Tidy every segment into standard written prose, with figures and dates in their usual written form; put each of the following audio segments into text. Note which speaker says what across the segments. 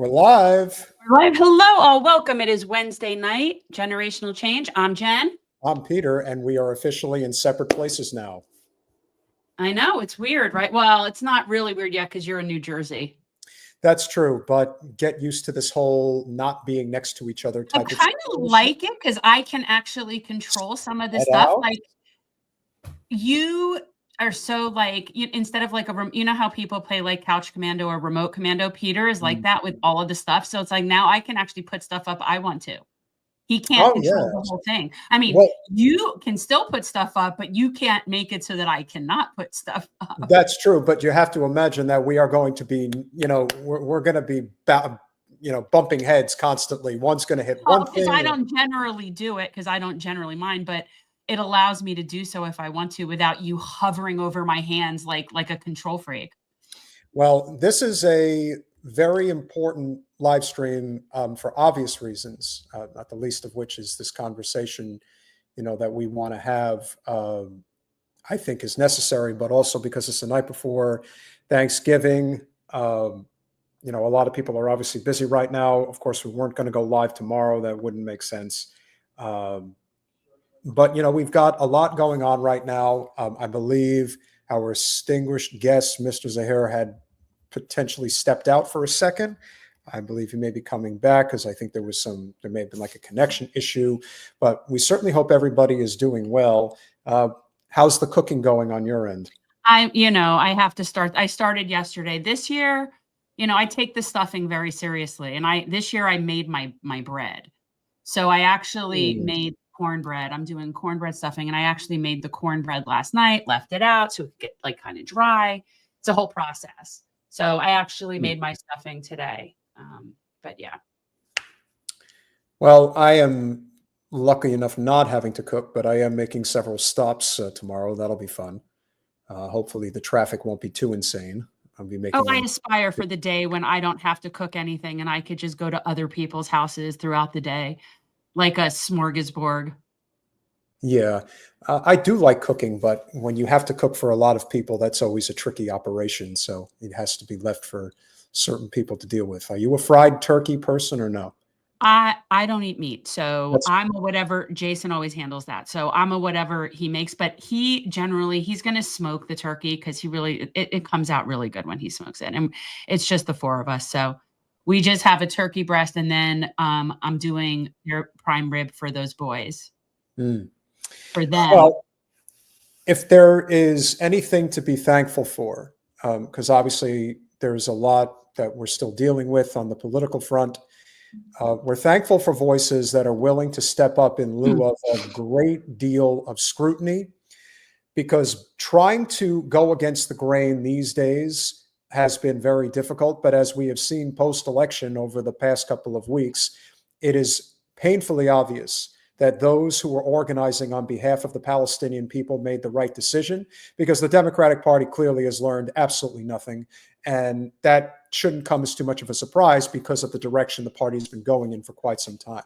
Speaker 1: We're live.
Speaker 2: Live. Hello, all. Welcome. It is Wednesday night. Generational Change. I'm Jen.
Speaker 1: I'm Peter, and we are officially in separate places now.
Speaker 2: I know. It's weird, right? Well, it's not really weird yet because you're in New Jersey.
Speaker 1: That's true, but get used to this whole not being next to each other type
Speaker 2: I kind of like it because I can actually control some of this stuff. Like, you are so like, instead of like you know how people play like Couch Commando or Remote Commando? Peter is like that with all of the stuff. So it's like now I can actually put stuff up I want to. He can't control the whole thing. I mean, you can still put stuff up, but you can't make it so that I cannot put stuff up.
Speaker 1: That's true, but you have to imagine that we are going to be, we're going to be, bumping heads constantly. One's going to hit one thing.
Speaker 2: I don't generally do it because I don't generally mind, but it allows me to do so if I want to without you hovering over my hands like a control freak.
Speaker 1: Well, this is a very important live stream for obvious reasons, not the least of which is this conversation, that we want to have, I think is necessary, but also because it's the night before Thanksgiving. A lot of people are obviously busy right now. Of course, we weren't going to go live tomorrow. That wouldn't make sense. But, we've got a lot going on right now. I believe our distinguished guest, Mr. Zahr, had potentially stepped out for a second. I believe he may be coming back because I think there may have been like a connection issue, but we certainly hope everybody is doing well. How's the cooking going on your end?
Speaker 2: I have to start. I started yesterday. This year, I take the stuffing very seriously. And this year I made my bread. So I actually made cornbread. I'm doing cornbread stuffing, and I actually made the cornbread last night, left it out so it could get like kind of dry. It's a whole process. So I actually made my stuffing today. But yeah.
Speaker 1: Well, I am lucky enough not having to cook, but I am making several stops tomorrow. That'll be fun. Hopefully the traffic won't be too insane. I'll be making.
Speaker 2: I aspire for the day when I don't have to cook anything and I could just go to other people's houses throughout the day, like a smorgasbord.
Speaker 1: Yeah, I do like cooking, but when you have to cook for a lot of people, that's always a tricky operation. So it has to be left for certain people to deal with. Are you a fried turkey person or no?
Speaker 2: I don't eat meat. So I'm a whatever. Jason always handles that. So I'm a whatever he makes, but he's going to smoke the turkey because it comes out really good when he smokes it. And it's just the four of us. So we just have a turkey breast. And then I'm doing your prime rib for those boys. For them.
Speaker 1: Well, if there is anything to be thankful for, because obviously there's a lot that we're still dealing with on the political front. We're thankful for voices that are willing to step up in lieu of a great deal of scrutiny, because trying to go against the grain these days has been very difficult. But as we have seen post-election over the past couple of weeks, it is painfully obvious that those who were organizing on behalf of the Palestinian people made the right decision, because the Democratic Party clearly has learned absolutely nothing. And that shouldn't come as too much of a surprise because of the direction the party's been going in for quite some time.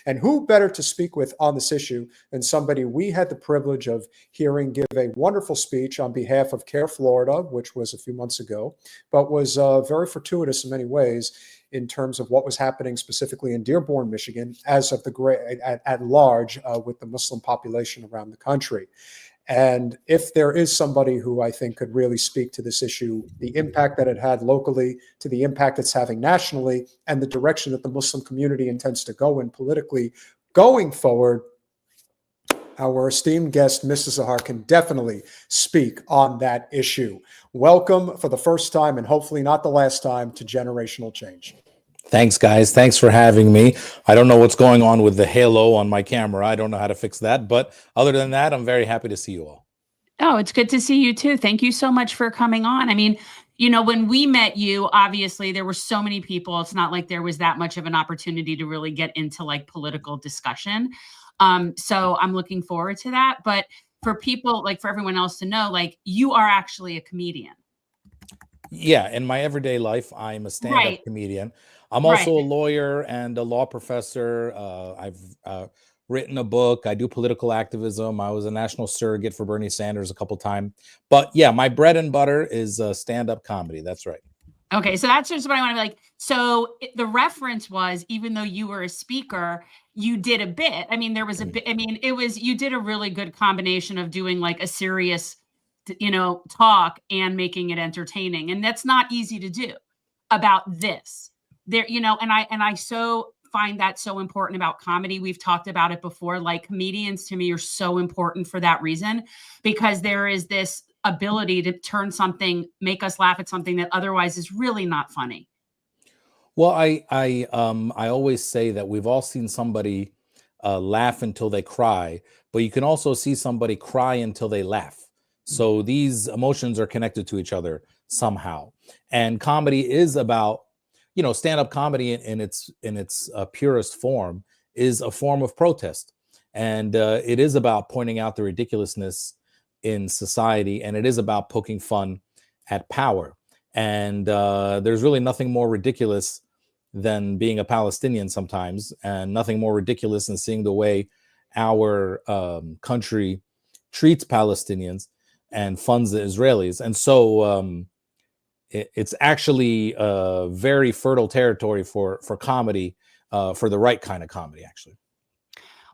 Speaker 1: And who better to speak with on this issue than somebody we had the privilege of hearing give a wonderful speech on behalf of CARE Florida, which was a few months ago, but was very fortuitous in many ways in terms of what was happening specifically in Dearborn, Michigan, as of at large with the Muslim population around the country. And if there is somebody who I think could really speak to this issue, the impact that it had locally, to the impact it's having nationally, and the direction that the Muslim community intends to go in politically going forward, our esteemed guest, Mrs. Zahr, can definitely speak on that issue. Welcome for the first time, and hopefully not the last time, to Generational Change.
Speaker 3: Thanks, guys. Thanks for having me. I don't know what's going on with the halo on my camera. I don't know how to fix that. But other than that, I'm very happy to see you all.
Speaker 2: Oh, it's good to see you too. Thank you so much for coming on. I mean, when we met you, obviously there were so many people. It's not like there was that much of an opportunity to really get into like political discussion. So I'm looking forward to that. But for people, like for everyone else to know, like you are actually a comedian.
Speaker 3: Yeah. In my everyday life, I'm a stand-up comedian. I'm also a lawyer and a law professor. I've written a book. I do political activism. I was a national surrogate for Bernie Sanders a couple times. But yeah, my bread and butter is stand-up comedy. That's right.
Speaker 2: Okay, so that's just what I want to be like. So the reference was, even though you were a speaker, you did a bit. I mean, there was a bit. I mean, you did a really good combination of doing like a serious, talk and making it entertaining, and that's not easy to do about this. There, and I so find that so important about comedy. We've talked about it before. Like, comedians to me are so important for that reason, because there is this ability to turn something, make us laugh at something that otherwise is really not funny.
Speaker 3: Well, I always say that we've all seen somebody laugh until they cry, but you can also see somebody cry until they laugh. So these emotions are connected to each other somehow. And comedy is about, stand-up comedy in its purest form is a form of protest, and it is about pointing out the ridiculousness in society, and it is about poking fun at power. And there's really nothing more ridiculous than being a Palestinian sometimes, and nothing more ridiculous than seeing the way our country treats Palestinians and funds the Israelis. And so it's actually very fertile territory for comedy, for the right kind of comedy, actually.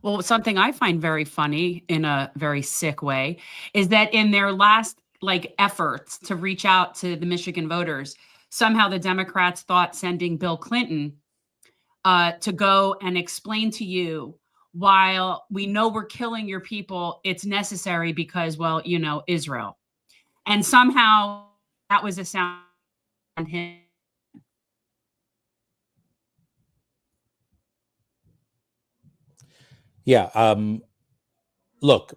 Speaker 2: Well, something I find very funny in a very sick way is that in their last efforts to reach out to the Michigan voters, somehow the Democrats thought sending Bill Clinton to go and explain to you, while we know we're killing your people, it's necessary because, well, Israel. And somehow that was a sound on him.
Speaker 3: Yeah. Look,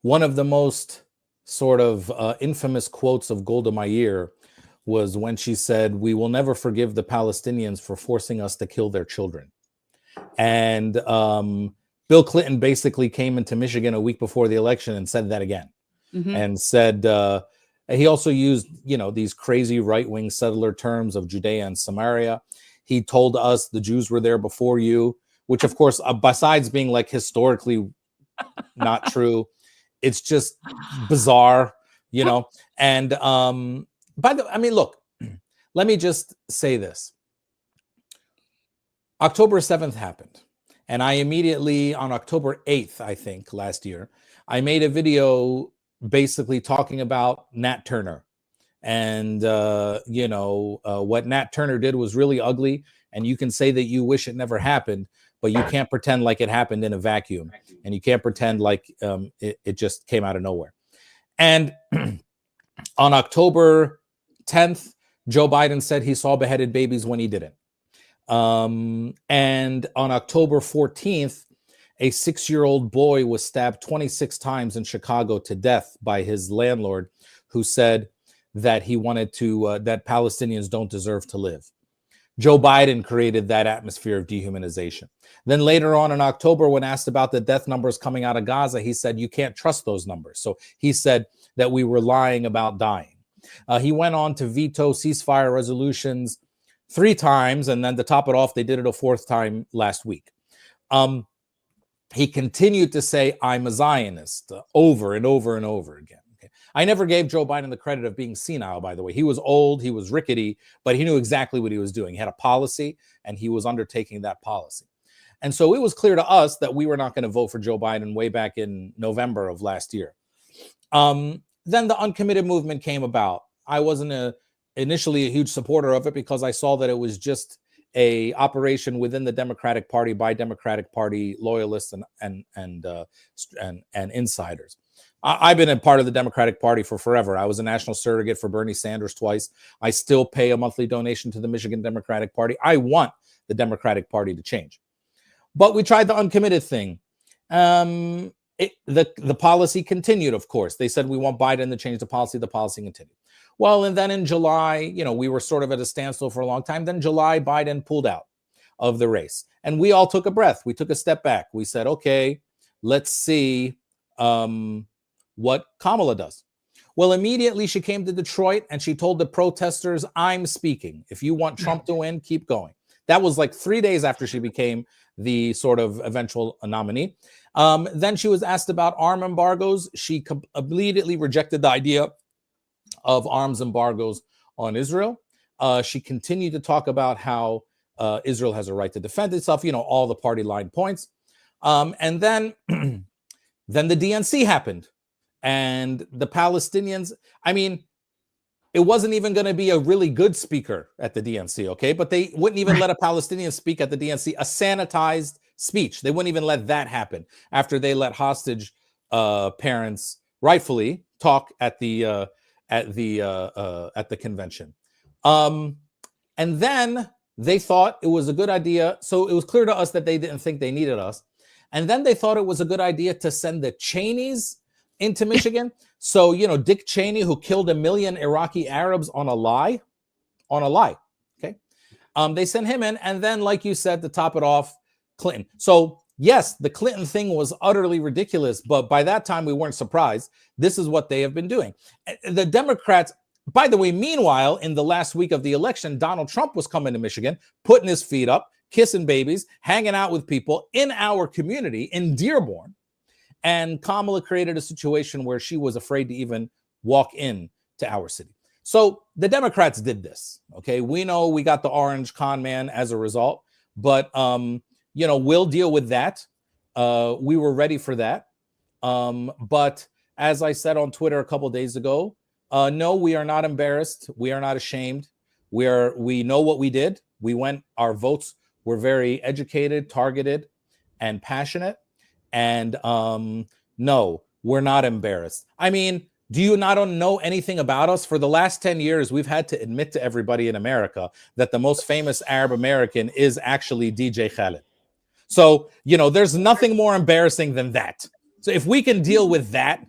Speaker 3: one of the most sort of infamous quotes of Golda Meir was when she said, "We will never forgive the Palestinians for forcing us to kill their children." And Bill Clinton basically came into Michigan a week before the election and said that again. Mm-hmm. And said, he also used, these crazy right-wing settler terms of Judea and Samaria. He told us the Jews were there before you, which, of course, besides being historically not true, it's just bizarre, And look, let me just say this. October 7th happened. And I immediately, on October 8th, I think, last year, I made a video basically talking about Nat Turner. And, what Nat Turner did was really ugly. And you can say that you wish it never happened, but you can't pretend like it happened in a vacuum. And you can't pretend like it just came out of nowhere. And on October 10th, Joe Biden said he saw beheaded babies when he didn't. And on October 14th, a 6-year-old boy was stabbed 26 times in Chicago to death by his landlord, who said that he wanted to, that Palestinians don't deserve to live. Joe Biden created that atmosphere of dehumanization. Then later on in October, when asked about the death numbers coming out of Gaza, he said, you can't trust those numbers. So he said that we were lying about dying. He went on to veto ceasefire resolutions 3 times, and then to top it off, they did it a 4th time last week. He continued to say, I'm a Zionist, over and over and over again. Okay. I never gave Joe Biden the credit of being senile, by the way. He was old, he was rickety, but he knew exactly what he was doing. He had a policy, and he was undertaking that policy. And so it was clear to us that we were not going to vote for Joe Biden way back in November of last year. Then the uncommitted movement came about. I wasn't initially a huge supporter of it because I saw that it was just a operation within the Democratic Party by Democratic Party loyalists and insiders. I've been a part of the Democratic Party for forever. I was a national surrogate for Bernie Sanders twice. I still pay a monthly donation to the Michigan Democratic Party. I want the Democratic Party to change. But we tried the uncommitted thing. The policy continued, of course. They said, we want Biden to change the policy. The policy continued. Well, and then in July, we were sort of at a standstill for a long time. Then July, Biden pulled out of the race. And we all took a breath. We took a step back. We said, okay, let's see what Kamala does. Well, immediately she came to Detroit and she told the protesters, I'm speaking. If you want Trump to win, keep going. That was like 3 days after she became the sort of eventual nominee. Then she was asked about arm embargoes. She immediately rejected the idea of arms embargoes on Israel. She continued to talk about how Israel has a right to defend itself, all the party line points. And then, then the DNC happened. And the Palestinians, it wasn't even going to be a really good speaker at the DNC, okay? But they wouldn't even let a Palestinian speak at the DNC, a sanitized speech. They wouldn't even let that happen after they let hostage parents rightfully talk at the convention. And then they thought it was a good idea. So it was clear to us that they didn't think they needed us. And then they thought it was a good idea to send the Cheneys into Michigan. So, Dick Cheney, who killed 1 million Iraqi Arabs on a lie. Okay. They sent him in. And then, like you said, to top it off, Clinton. So yes, the Clinton thing was utterly ridiculous, but by that time we weren't surprised. This is what they have been doing. The Democrats, by the way, meanwhile, in the last week of the election, Donald Trump was coming to Michigan, putting his feet up, kissing babies, hanging out with people in our community in Dearborn. And Kamala created a situation where she was afraid to even walk in to our city. So the Democrats did this. Okay, we know we got the orange con man as a result, but we'll deal with that. We were ready for that. But as I said on Twitter a couple of days ago, no, we are not embarrassed. We are not ashamed. We know what we did. Our votes were very educated, targeted, and passionate. And no, we're not embarrassed. Do you not know anything about us? For the last 10 years, we've had to admit to everybody in America that the most famous Arab American is actually DJ Khaled. So, there's nothing more embarrassing than that. So if we can deal with that,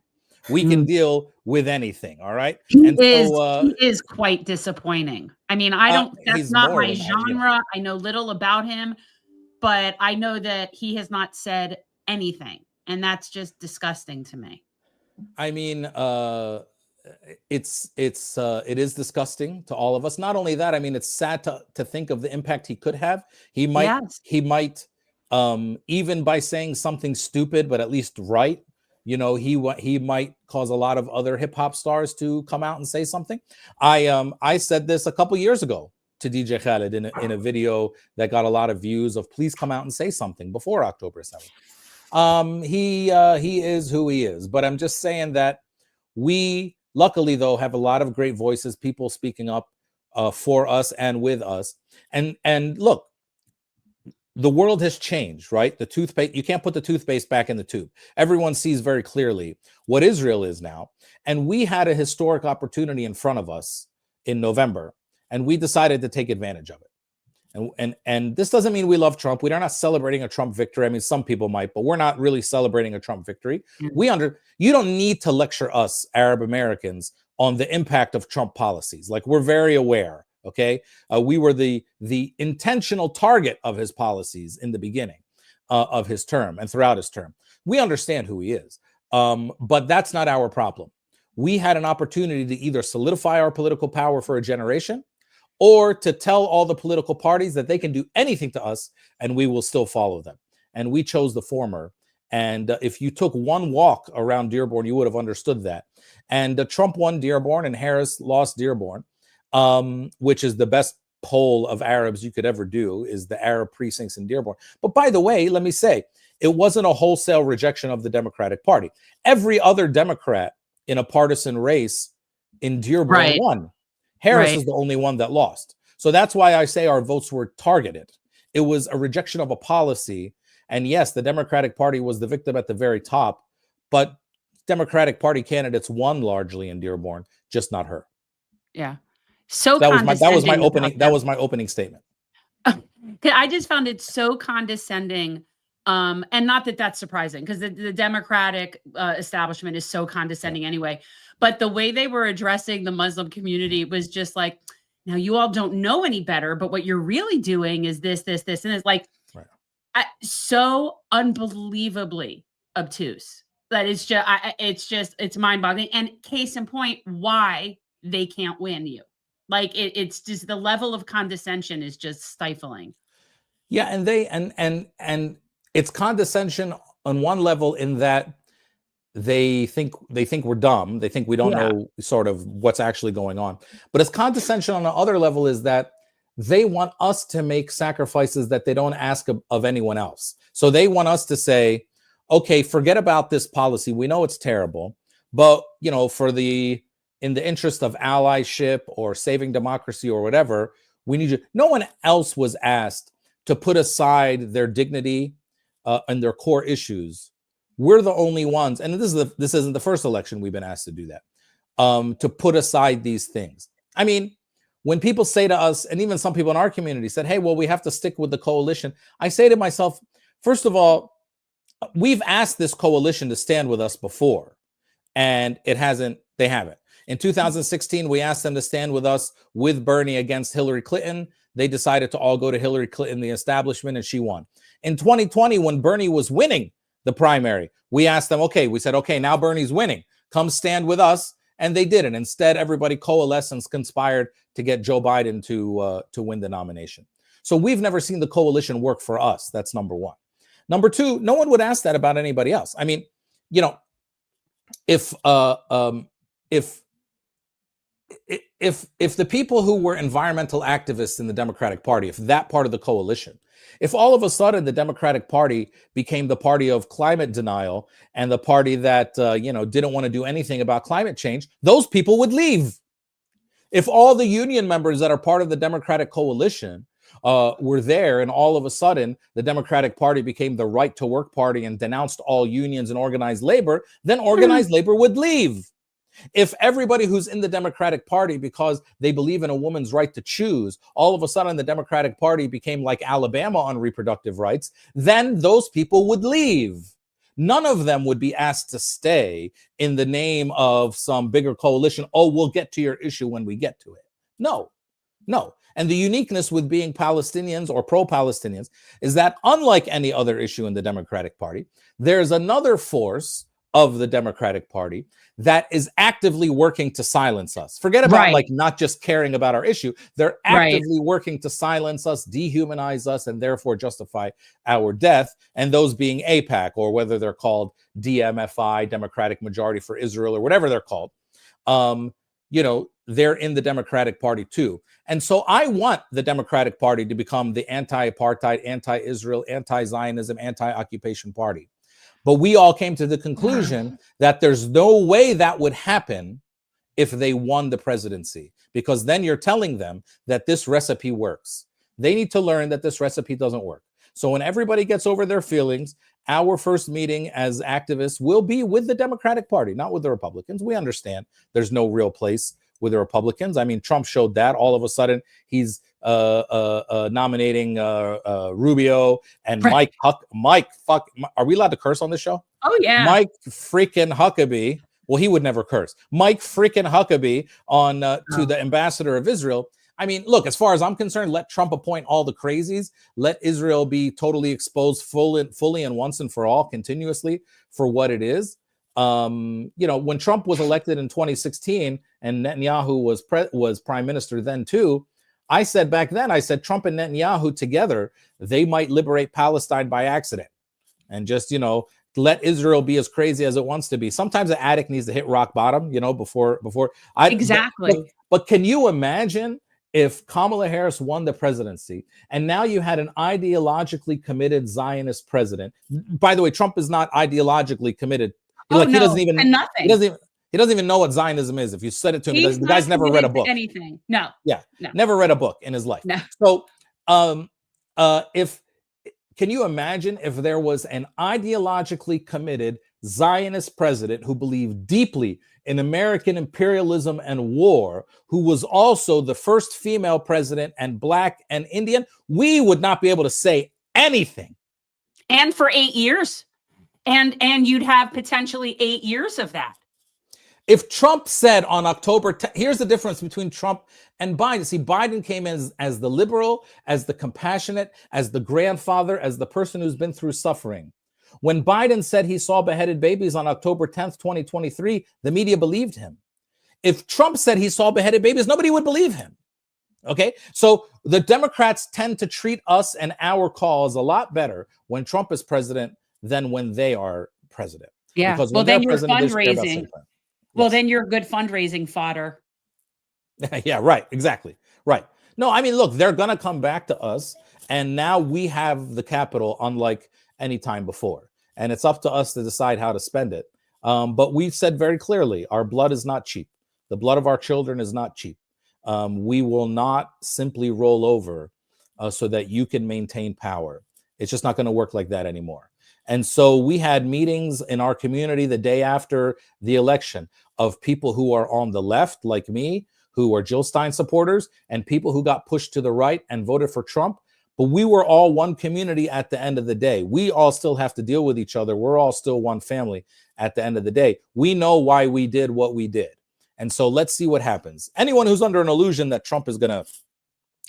Speaker 3: we can deal with anything. All right.
Speaker 2: He is quite disappointing. That's not my genre. I know little about him, but I know that he has not said anything. And that's just disgusting to me.
Speaker 3: It is disgusting to all of us. Not only that, it's sad to think of the impact he could have. He might, even by saying something stupid, but at least right, he might cause a lot of other hip hop stars to come out and say something. I said this a couple years ago to DJ Khaled in a video that got a lot of views of please come out and say something before October 7th. He is who he is, but I'm just saying that we luckily though have a lot of great voices, people speaking up for us and with us. And look, the world has changed, right? The toothpaste, you can't put the toothpaste back in the tube. Everyone sees very clearly what Israel is now. And we had a historic opportunity in front of us in November, and we decided to take advantage of it. And this doesn't mean we love Trump. We're not celebrating a Trump victory. Some people might, but we're not really celebrating a Trump victory. You don't need to lecture us Arab Americans on the impact of Trump policies. Like, we're very aware. Okay. We were the intentional target of his policies in the beginning of his term and throughout his term. We understand who he is. But that's not our problem. We had an opportunity to either solidify our political power for a generation, or to tell all the political parties that they can do anything to us and we will still follow them. And we chose the former. And if you took one walk around Dearborn, you would have understood that. And Trump won Dearborn and Harris lost Dearborn, which is the best poll of Arabs you could ever do, is the Arab precincts in Dearborn. But by the way, let me say, it wasn't a wholesale rejection of the Democratic Party. Every other Democrat in a partisan race in Dearborn won. Harris is the only one that lost. So that's why I say our votes were targeted. It was a rejection of a policy. And yes, the Democratic Party was the victim at the very top, but Democratic Party candidates won largely in Dearborn, just not her.
Speaker 2: Yeah. So
Speaker 3: that was my opening statement.
Speaker 2: I just found it so condescending. And not that that's surprising, because the Democratic establishment is so condescending anyway. But the way they were addressing the Muslim community was just like, now you all don't know any better, but what you're really doing is this, and it's like, so unbelievably obtuse that it's mind-boggling. And case in point, why they can't win you. Like it's just the level of condescension is just stifling.
Speaker 3: Yeah, and it's condescension on one level in that they think we're dumb. They think we don't know sort of what's actually going on. But it's condescension on the other level is that they want us to make sacrifices that they don't ask of anyone else. So they want us to say, okay, forget about this policy. We know it's terrible, but you know, in the interest of allyship or saving democracy or whatever, we need you. No one else was asked to put aside their dignity and their core issues. We're the only ones, and this isn't the first election we've been asked to do that, to put aside these things. I mean, when people say to us, and even some people in our community said, hey, well, we have to stick with the coalition. I say to myself, first of all, we've asked this coalition to stand with us before, and they haven't. In 2016, we asked them to stand with us with Bernie against Hillary Clinton. They decided to all go to Hillary Clinton, the establishment, and she won. In 2020, when Bernie was winning the primary, we asked them, okay, we said, okay, now Bernie's winning. Come stand with us. And they didn't. Instead, everybody coalesced and conspired to get Joe Biden to win the nomination. So we've never seen the coalition work for us. That's number one. Number two, no one would ask that about anybody else. I mean, you know, if the people who were environmental activists in the Democratic Party, if that part of the coalition, if all of a sudden the Democratic Party became the party of climate denial and the party that, didn't want to do anything about climate change, those people would leave. If all the union members that are part of the Democratic coalition were there and all of a sudden the Democratic Party became the right to work party and denounced all unions and organized labor, then organized labor would leave. If everybody who's in the Democratic Party, because they believe in a woman's right to choose, all of a sudden the Democratic Party became like Alabama on reproductive rights, then those people would leave. None of them would be asked to stay in the name of some bigger coalition. Oh, we'll get to your issue when we get to it. No. And the uniqueness with being Palestinians or pro-Palestinians is that unlike any other issue in the Democratic Party, there's another force of the Democratic Party that is actively working to silence us. Forget about like not just caring about our issue. They're actively working to silence us, dehumanize us, and therefore justify our death. And those being AIPAC, or whether they're called DMFI, Democratic Majority for Israel, or whatever they're called. They're in the Democratic Party too. And so I want the Democratic Party to become the anti-apartheid, anti-Israel, anti-Zionism, anti-occupation party. But we all came to the conclusion that there's no way that would happen if they won the presidency, because then you're telling them that this recipe works. They need to learn that this recipe doesn't work. So when everybody gets over their feelings, our first meeting as activists will be with the Democratic Party, not with the Republicans. We understand there's no real place with the Republicans. I mean, Trump showed that. All of a sudden, he's nominating Rubio and Mike. Are we allowed to curse on this show?
Speaker 2: Oh, yeah.
Speaker 3: Mike freaking Huckabee. Well, he would never curse. Mike freaking Huckabee on to the ambassador of Israel. I mean, look, as far as I'm concerned, let Trump appoint all the crazies. Let Israel be totally exposed fully and once and for all, continuously, for what it is. When Trump was elected in 2016 and Netanyahu was prime minister then too, I said back then, Trump and Netanyahu together, they might liberate Palestine by accident and just, let Israel be as crazy as it wants to be. Sometimes the addict needs to hit rock bottom, before
Speaker 2: Exactly.
Speaker 3: But can you imagine if Kamala Harris won the presidency and now you had an ideologically committed Zionist president? By the way, Trump is not ideologically committed. He doesn't even know what Zionism is. If you said it to him, the guy's never read a book.
Speaker 2: Anything? No.
Speaker 3: Yeah, no. Never read a book in his life.
Speaker 2: No.
Speaker 3: So, can you imagine if there was an ideologically committed Zionist president who believed deeply in American imperialism and war, who was also the first female president and Black and Indian? We would not be able to say anything.
Speaker 2: And for 8 years. And you'd have potentially 8 years of that.
Speaker 3: If Trump said on October 10th, here's the difference between Trump and Biden. See, Biden came in as the liberal, as the compassionate, as the grandfather, as the person who's been through suffering. When Biden said he saw beheaded babies on October 10th, 2023, the media believed him. If Trump said he saw beheaded babies, nobody would believe him. Okay, so the Democrats tend to treat us and our cause a lot better when Trump is president than when they are president.
Speaker 2: Yeah.
Speaker 3: Because
Speaker 2: Well,
Speaker 3: when they're
Speaker 2: then you're
Speaker 3: president, they should care about
Speaker 2: fundraising.
Speaker 3: same time.
Speaker 2: Well,
Speaker 3: Yes.
Speaker 2: then you're good fundraising fodder.
Speaker 3: Yeah, right. Exactly. Right. No, I mean, look, they're going to come back to us. And now we have the capital unlike any time before. And it's up to us to decide how to spend it. But we've said very clearly, our blood is not cheap. The blood of our children is not cheap. We will not simply roll over so that you can maintain power. It's just not going to work like that anymore. And so we had meetings in our community the day after the election of people who are on the left, like me, who are Jill Stein supporters, and people who got pushed to the right and voted for Trump. But we were all one community at the end of the day. We all still have to deal with each other. We're all still one family at the end of the day. We know why we did what we did. And so let's see what happens. Anyone who's under an illusion that Trump is going to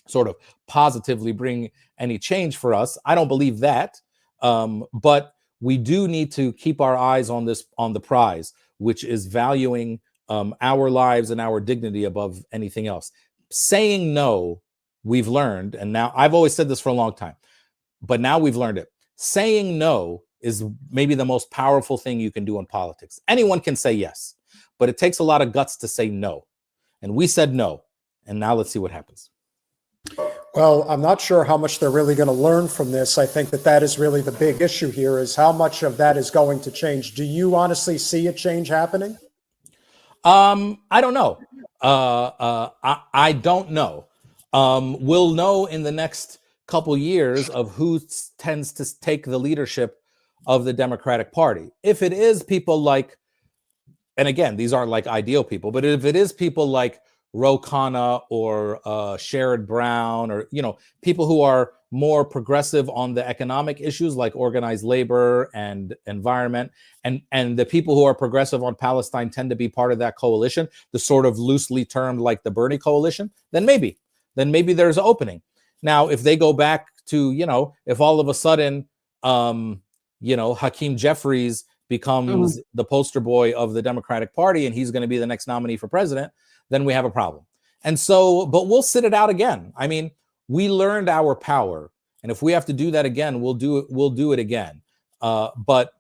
Speaker 3: sort of positively bring any change for us, I don't believe that. But we do need to keep our eyes on the prize, which is valuing our lives and our dignity above anything else. Saying no, we've learned, and now I've always said this for a long time, but now we've learned it. Saying no is maybe the most powerful thing you can do in politics. Anyone can say yes, but it takes a lot of guts to say no. And we said no, and now let's see what happens.
Speaker 1: Well, I'm not sure how much they're really going to learn from this. I think that is really the big issue here, is how much of that is going to change. Do you honestly see a change happening?
Speaker 3: I don't know. I don't know. We'll know in the next couple years of who tends to take the leadership of the Democratic Party. If it is people like, and again, these aren't like ideal people, but if it is people like Ro Khanna or Sherrod Brown, or, you know, people who are more progressive on the economic issues like organized labor and environment, and the people who are progressive on Palestine tend to be part of that coalition, the sort of loosely termed like the Bernie coalition, then maybe there's an opening. Now, if they go back to, you know, if all of a sudden, you know, Hakeem Jeffries becomes the poster boy of the Democratic Party and he's going to be the next nominee for president, then we have a problem. And so, but we'll sit it out again. I mean, we learned our power, and if we have to do that again, we'll do it again. But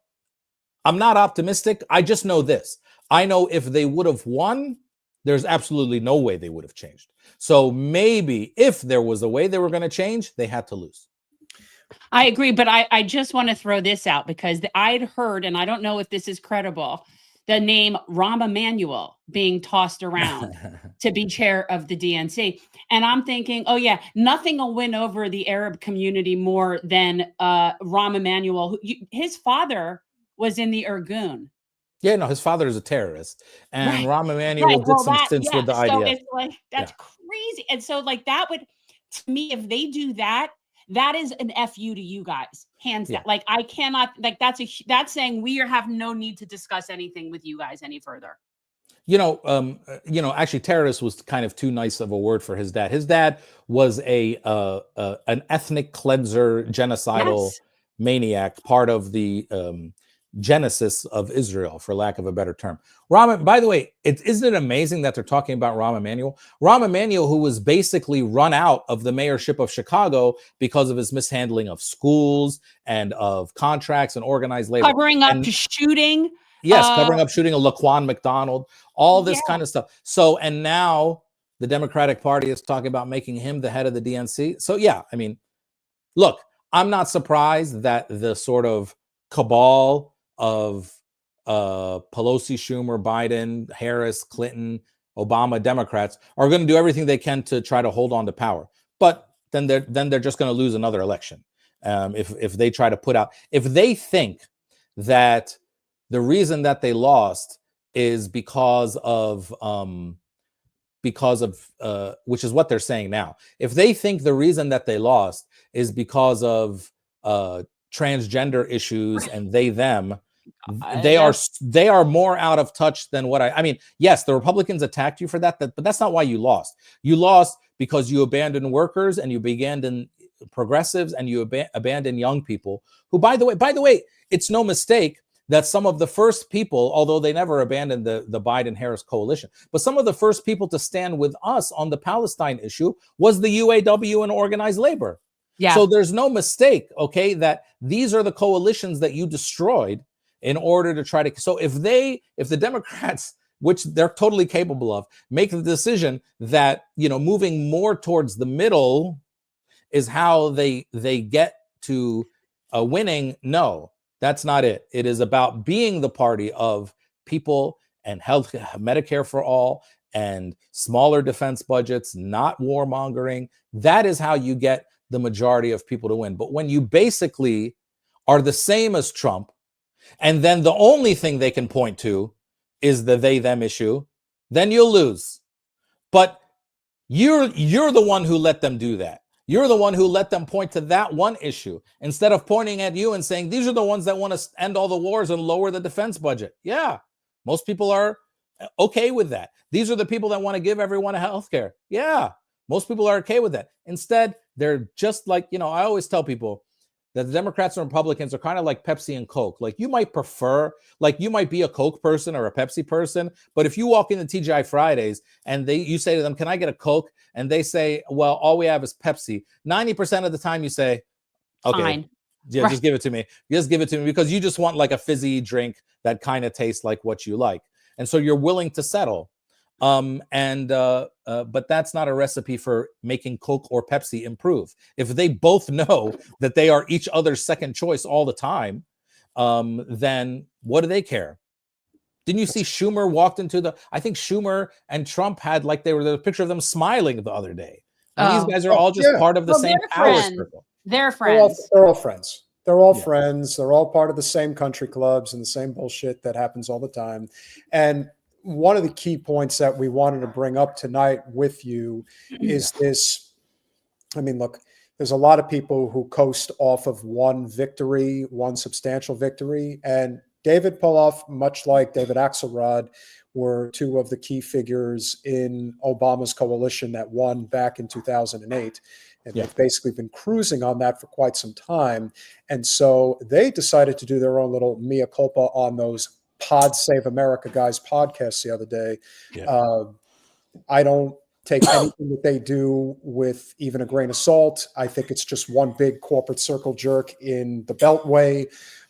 Speaker 3: I'm not optimistic. I just know this. I know if they would have won, there's absolutely no way they would have changed. So maybe if there was a way they were going to change, they had to lose.
Speaker 2: I agree, but I just want to throw this out because I'd heard, and I don't know if this is credible, the name Rahm Emanuel being tossed around to be chair of the DNC. And I'm thinking, oh yeah, nothing will win over the Arab community more than Rahm Emanuel. His father was in the Irgun.
Speaker 3: Yeah, no, his father is a terrorist. And Rahm Emanuel
Speaker 2: Right.
Speaker 3: did some stints with the IDF.
Speaker 2: So it's like, that's crazy. And so like that would, to me, if they do that, that is an FU to you guys, hands down. Like I cannot, like that's saying we have no need to discuss anything with you guys any further.
Speaker 3: You know, actually, terrorist was kind of too nice of a word for his dad. His dad was an ethnic cleanser, genocidal maniac, part of the genesis of Israel, for lack of a better term. By the way, isn't it amazing that they're talking about Rahm Emanuel? Rahm Emanuel, who was basically run out of the mayorship of Chicago because of his mishandling of schools and of contracts and organized labor.
Speaker 2: Covering up shooting.
Speaker 3: Yes, covering up shooting of Laquan McDonald, all this kind of stuff. So, and now the Democratic Party is talking about making him the head of the DNC. So, yeah, I mean, look, I'm not surprised that the sort of cabal of Pelosi, Schumer, Biden, Harris, Clinton, Obama, Democrats are going to do everything they can to try to hold on to power. But then they're just going to lose another election if they try to put out, if they think that the reason that they lost is because of which is what they're saying now. If they think the reason that they lost is because of transgender issues and them, they are more out of touch than what I mean, yes, the Republicans attacked you for that, but that's not why you lost. You lost because you abandoned workers and you abandoned progressives and you abandoned young people who, by the way, it's no mistake that some of the first people, although they never abandoned the Biden-Harris coalition, but some of the first people to stand with us on the Palestine issue was the UAW and organized labor. Yeah. So there's no mistake, okay, that these are the coalitions that you destroyed in order to try to. So if the Democrats, which they're totally capable of, make the decision that, moving more towards the middle is how they get to winning, no, that's not it. It is about being the party of people and health, Medicare for all, and smaller defense budgets, not warmongering. That is how you get the majority of people to win. But when you basically are the same as Trump, and then the only thing they can point to is the they-them issue, then you'll lose. But you're the one who let them do that. You're the one who let them point to that one issue instead of pointing at you and saying, these are the ones that want to end all the wars and lower the defense budget. Yeah, most people are okay with that. These are the people that want to give everyone a health care. Yeah, most people are okay with that. Instead, they're just like, I always tell people that the Democrats and Republicans are kind of like Pepsi and Coke. Like you might be a Coke person or a Pepsi person, but if you walk into TGI Fridays and you say to them, can I get a Coke? And they say, well, all we have is Pepsi. 90% of the time you say, okay,
Speaker 2: fine.
Speaker 3: Yeah, right. Just give it to me. Just give it to me because you just want like a fizzy drink that kind of tastes like what you like. And so you're willing to settle. But that's not a recipe for making Coke or Pepsi improve. If they both know that they are each other's second choice all the time, then what do they care? Didn't you see Schumer walked into I think Schumer and Trump had there was a picture of them smiling the other day. And these guys are all just part of the same power circle.
Speaker 2: They're friends.
Speaker 1: They're all friends. They're all friends. They're all part of the same country clubs and the same bullshit that happens all the time. And one of the key points that we wanted to bring up tonight with you is this. I mean, look, there's a lot of people who coast off of one victory, one substantial victory. And David Poloff, much like David Axelrod, were two of the key figures in Obama's coalition that won back in 2008. And they've basically been cruising on that for quite some time. And so they decided to do their own little mea culpa on those Pod Save America guys podcasts the other day. I don't take anything that they do with even a grain of salt. I think it's just one big corporate circle jerk in the Beltway.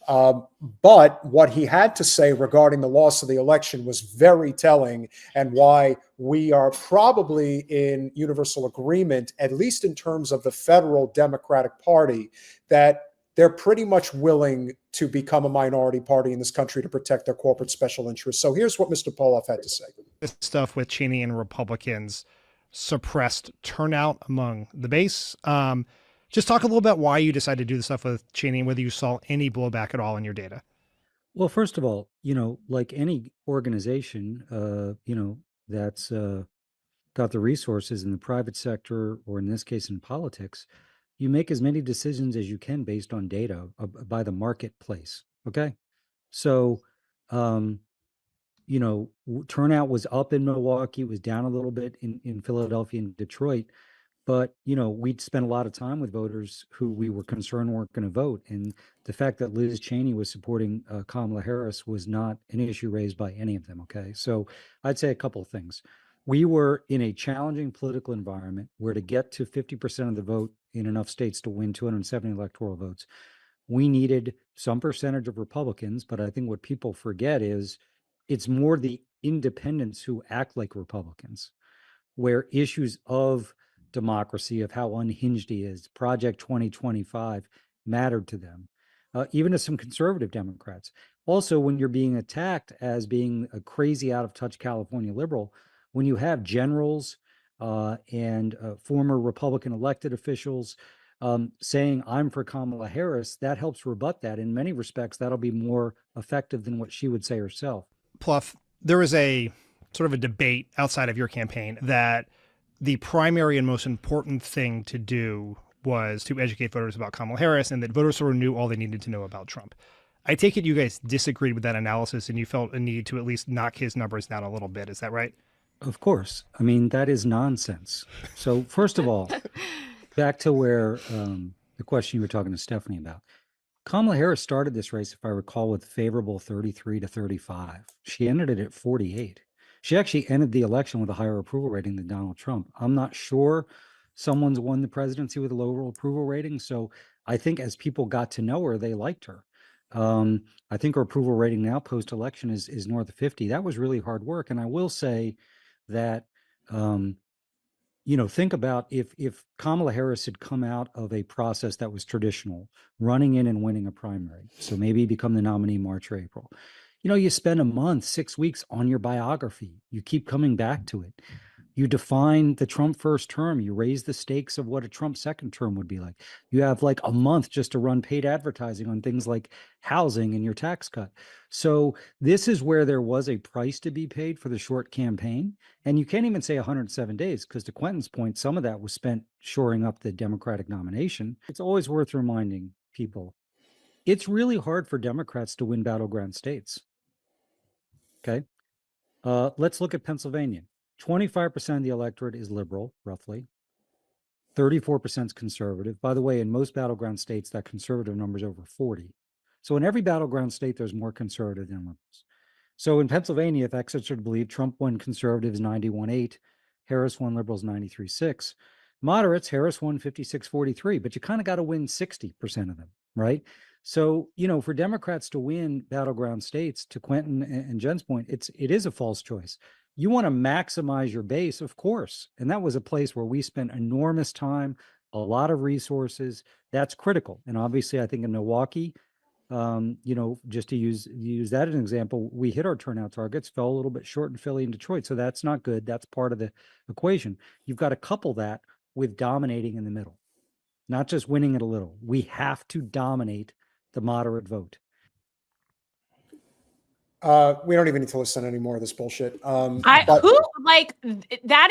Speaker 1: But what he had to say regarding the loss of the election was very telling, and why we are probably in universal agreement, at least in terms of the federal Democratic Party, that they're pretty much willing to become a minority party in this country to protect their corporate special interests. So here's what Mr. Poloff had to say.
Speaker 4: This stuff with Cheney and Republicans suppressed turnout among the base. Just talk a little about why you decided to do the stuff with Cheney and whether you saw any blowback at all in your data.
Speaker 5: Well, first of all, like any organization, that's got the resources in the private sector, or in this case in politics, you make as many decisions as you can based on data by the marketplace. Okay. So, turnout was up in Milwaukee. It was down a little bit in Philadelphia and Detroit. But, we'd spent a lot of time with voters who we were concerned weren't going to vote. And the fact that Liz Cheney was supporting Kamala Harris was not an issue raised by any of them. Okay. So I'd say a couple of things. We were in a challenging political environment where to get to 50% of the vote in enough states to win 270 electoral votes, we needed some percentage of Republicans. But I think what people forget is it's more the independents who act like Republicans, where issues of democracy, of how unhinged he is, Project 2025 mattered to them, even to some conservative Democrats. Also, when you're being attacked as being a crazy out of touch California liberal, when you have generals and former Republican elected officials saying I'm for Kamala Harris, that helps rebut that. In many respects, that'll be more effective than what she would say herself.
Speaker 4: Pluff, there was a sort of a debate outside of your campaign that the primary and most important thing to do was to educate voters about Kamala Harris, and that voters sort of knew all they needed to know about Trump. I take it you guys disagreed with that analysis and you felt a need to at least knock his numbers down a little bit. Is that right?
Speaker 5: Of course. I mean, that is nonsense. So first of all, back to where the question you were talking to Stephanie about. Kamala Harris started this race, if I recall, with favorable 33 to 35. She ended it at 48. She actually ended the election with a higher approval rating than Donald Trump. I'm not sure someone's won the presidency with a lower approval rating. So I think as people got to know her, they liked her. I think our approval rating now post-election is north of 50. That was really hard work. And I will say that, think about if Kamala Harris had come out of a process that was traditional, running in and winning a primary, so maybe become the nominee March or April. You spend a month, 6 weeks on your biography. You keep coming back to it. You define the Trump first term. You raise the stakes of what a Trump second term would be like. You have like a month just to run paid advertising on things like housing and your tax cut. So this is where there was a price to be paid for the short campaign. And you can't even say 107 days, because to Quentin's point, some of that was spent shoring up the Democratic nomination. It's always worth reminding people, it's really hard for Democrats to win battleground states. Okay. Let's look at Pennsylvania. 25% of the electorate is liberal, roughly. 34% is conservative. By the way, in most battleground states, that conservative number is over 40. So in every battleground state, there's more conservative than liberals. So in Pennsylvania, if experts are to believe, Trump won conservatives 91.8, Harris won liberals 93.6. Moderates, Harris won 56.43, but you kind of got to win 60% of them, right? So, for Democrats to win battleground states, to Quentin and Jen's point, it is a false choice. You want to maximize your base, of course. And that was a place where we spent enormous time, a lot of resources. That's critical. And obviously, I think in Milwaukee, just to use that as an example, we hit our turnout targets, fell a little bit short in Philly and Detroit. So that's not good. That's part of the equation. You've got to couple that with dominating in the middle, not just winning it a little. We have to dominate the moderate vote.
Speaker 1: We don't even need to listen to any more of this bullshit.
Speaker 2: That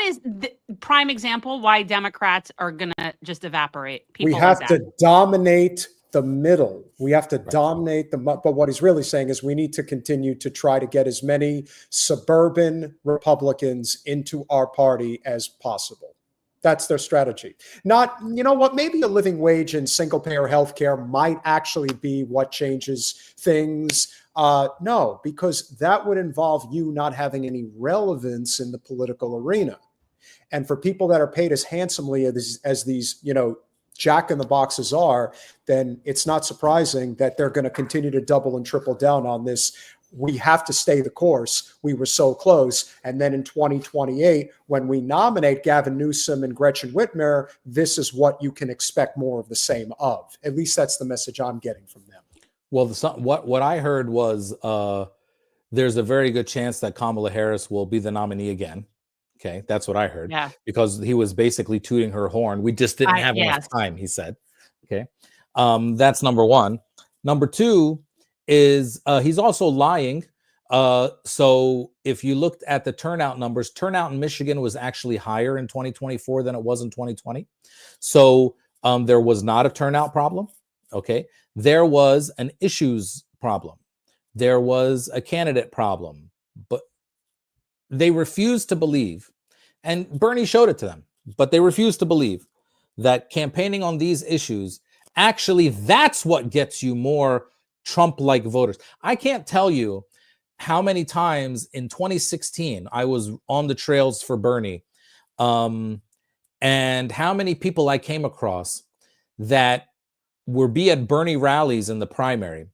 Speaker 2: is the prime example why Democrats are gonna just evaporate.
Speaker 1: We have to dominate the middle. We have to dominate but what he's really saying is we need to continue to try to get as many suburban Republicans into our party as possible. That's their strategy. Not, maybe a living wage and single payer healthcare might actually be what changes things. No, because that would involve you not having any relevance in the political arena. And for people that are paid as handsomely as these, jack in the boxes are, then it's not surprising that they're going to continue to double and triple down on this. We have to stay the course. We were so close. And then in 2028, when we nominate Gavin Newsom and Gretchen Whitmer, this is what you can expect more of the same of. At least that's the message I'm getting from them.
Speaker 3: Well, what I heard was there's a very good chance that Kamala Harris will be the nominee again. Okay, that's what I heard.
Speaker 2: Yeah.
Speaker 3: Because he was basically tooting her horn. We just didn't have enough time, he said. Okay, that's number one. Number two is he's also lying. So if you looked at the turnout numbers, turnout in Michigan was actually higher in 2024 than it was in 2020. So there was not a turnout problem. Okay, there was an issues problem. There was a candidate problem, but they refused to believe, and Bernie showed it to them, but they refused to believe that campaigning on these issues, actually, that's what gets you more Trump-like voters. I can't tell you how many times in 2016 I was on the trails for Bernie, and how many people I came across that were at Bernie rallies in the primary.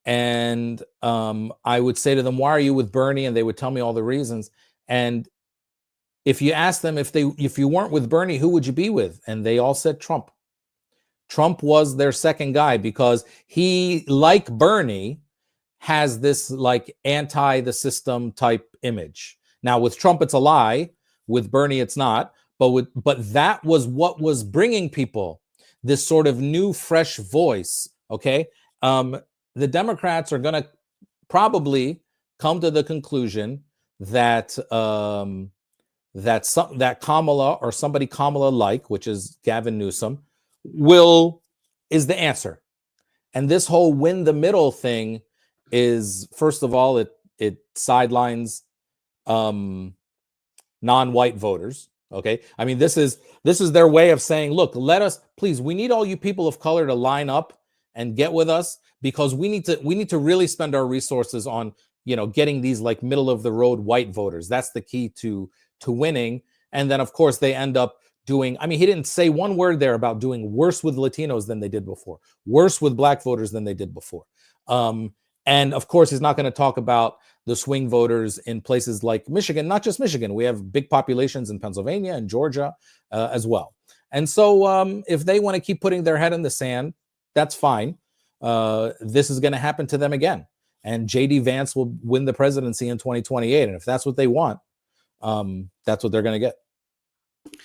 Speaker 3: And I would say to them, why are you with Bernie? And they would tell me all the reasons. And if you ask them if you weren't with Bernie, who would you be with? And they all said Trump. Trump was their second guy because he, like Bernie, has this like anti the system type image. Now with Trump, it's a lie. With Bernie, it's not. But that was what was bringing people this sort of new, fresh voice. Okay. The Democrats are going to probably come to the conclusion that that Kamala or somebody Kamala-like, which is Gavin Newsom, is the answer. And this whole win the middle thing is, first of all, it sidelines non-white voters. Okay, I mean this is their way of saying, look, please, we need all you people of color to line up and get with us, because we need to really spend our resources on getting these like middle of the road white voters. That's the key to winning. And then of course they end up doing, I mean, he didn't say one word there about doing worse with Latinos than they did before, worse with black voters than they did before. And of course, he's not going to talk about the swing voters in places like Michigan, not just Michigan. We have big populations in Pennsylvania and Georgia as well. And so if they want to keep putting their head in the sand, that's fine. This is going to happen to them again. And J.D. Vance will win the presidency in 2028. And if that's what they want, that's what they're going to get.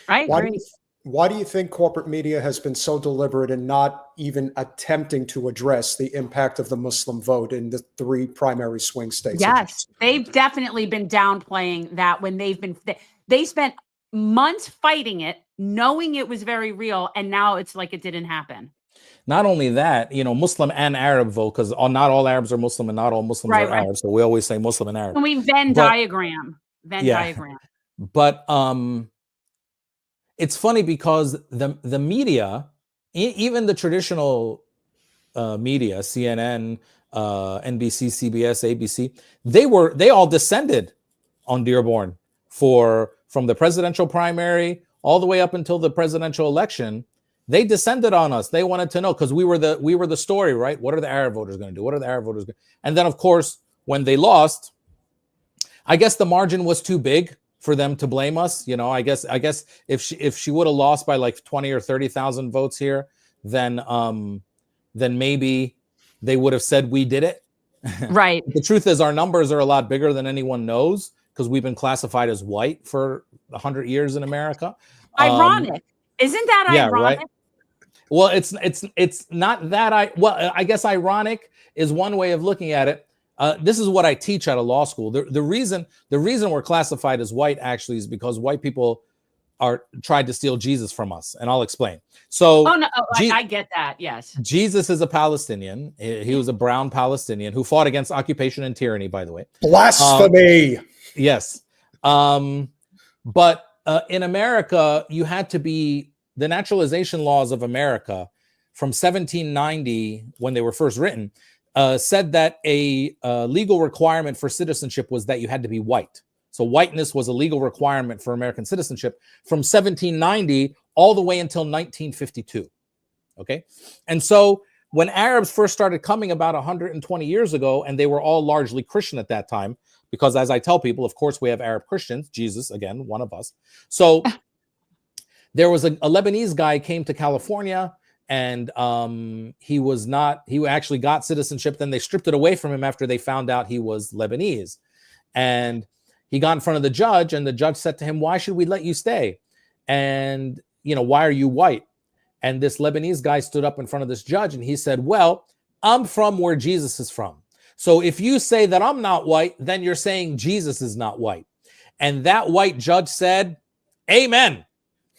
Speaker 2: I agree.
Speaker 1: Why do you think corporate media has been so deliberate in not even attempting to address the impact of the Muslim vote in the 3 primary swing states?
Speaker 2: Yes, they've definitely been downplaying that when they spent months fighting it, knowing it was very real, and now it's like it didn't happen.
Speaker 3: Not only that, Muslim and Arab vote, because not all Arabs are Muslim and not all Muslims are Arab. So we always say Muslim and Arab.
Speaker 2: And we Venn diagram.
Speaker 3: But it's funny because the media, even the traditional media, CNN, NBC, CBS, ABC, they all descended on Dearborn from the presidential primary all the way up until the presidential election. They descended on us. They wanted to know because we were the story, right? What are the Arab voters going to do? What are the Arab voters going to do? And then, of course, when they lost, I guess the margin was too big for them to blame us. I guess if she would have lost by like 20 or 30,000 votes here, then maybe they would have said we did it.
Speaker 2: Right.
Speaker 3: The truth is our numbers are a lot bigger than anyone knows because we've been classified as white for 100 years in America.
Speaker 2: Ironic. Isn't that ironic?
Speaker 3: Right? Well, it's not that I guess ironic is one way of looking at it. This is what I teach at a law school. The reason we're classified as white actually is because white people tried to steal Jesus from us, and I'll explain. So,
Speaker 2: I get that. Yes, Jesus
Speaker 3: is a Palestinian. He was a brown Palestinian who fought against occupation and tyranny. By the way,
Speaker 1: blasphemy.
Speaker 3: Yes, but in America, you had to be the naturalization laws of America from 1790 when they were first written. Said that a legal requirement for citizenship was that you had to be white. So whiteness was a legal requirement for American citizenship from 1790 all the way until 1952. Okay. And so when Arabs first started coming about 120 years ago, and they were all largely Christian at that time, because as I tell people, of course, we have Arab Christians, Jesus, again, one of us. So there was a Lebanese guy came to California. And he actually got citizenship. Then they stripped it away from him after they found out he was Lebanese. And he got in front of the judge, and the judge said to him, "Why should we let you stay? And, why are you white?" And this Lebanese guy stood up in front of this judge and he said, "Well, I'm from where Jesus is from. So if you say that I'm not white, then you're saying Jesus is not white." And that white judge said, "Amen.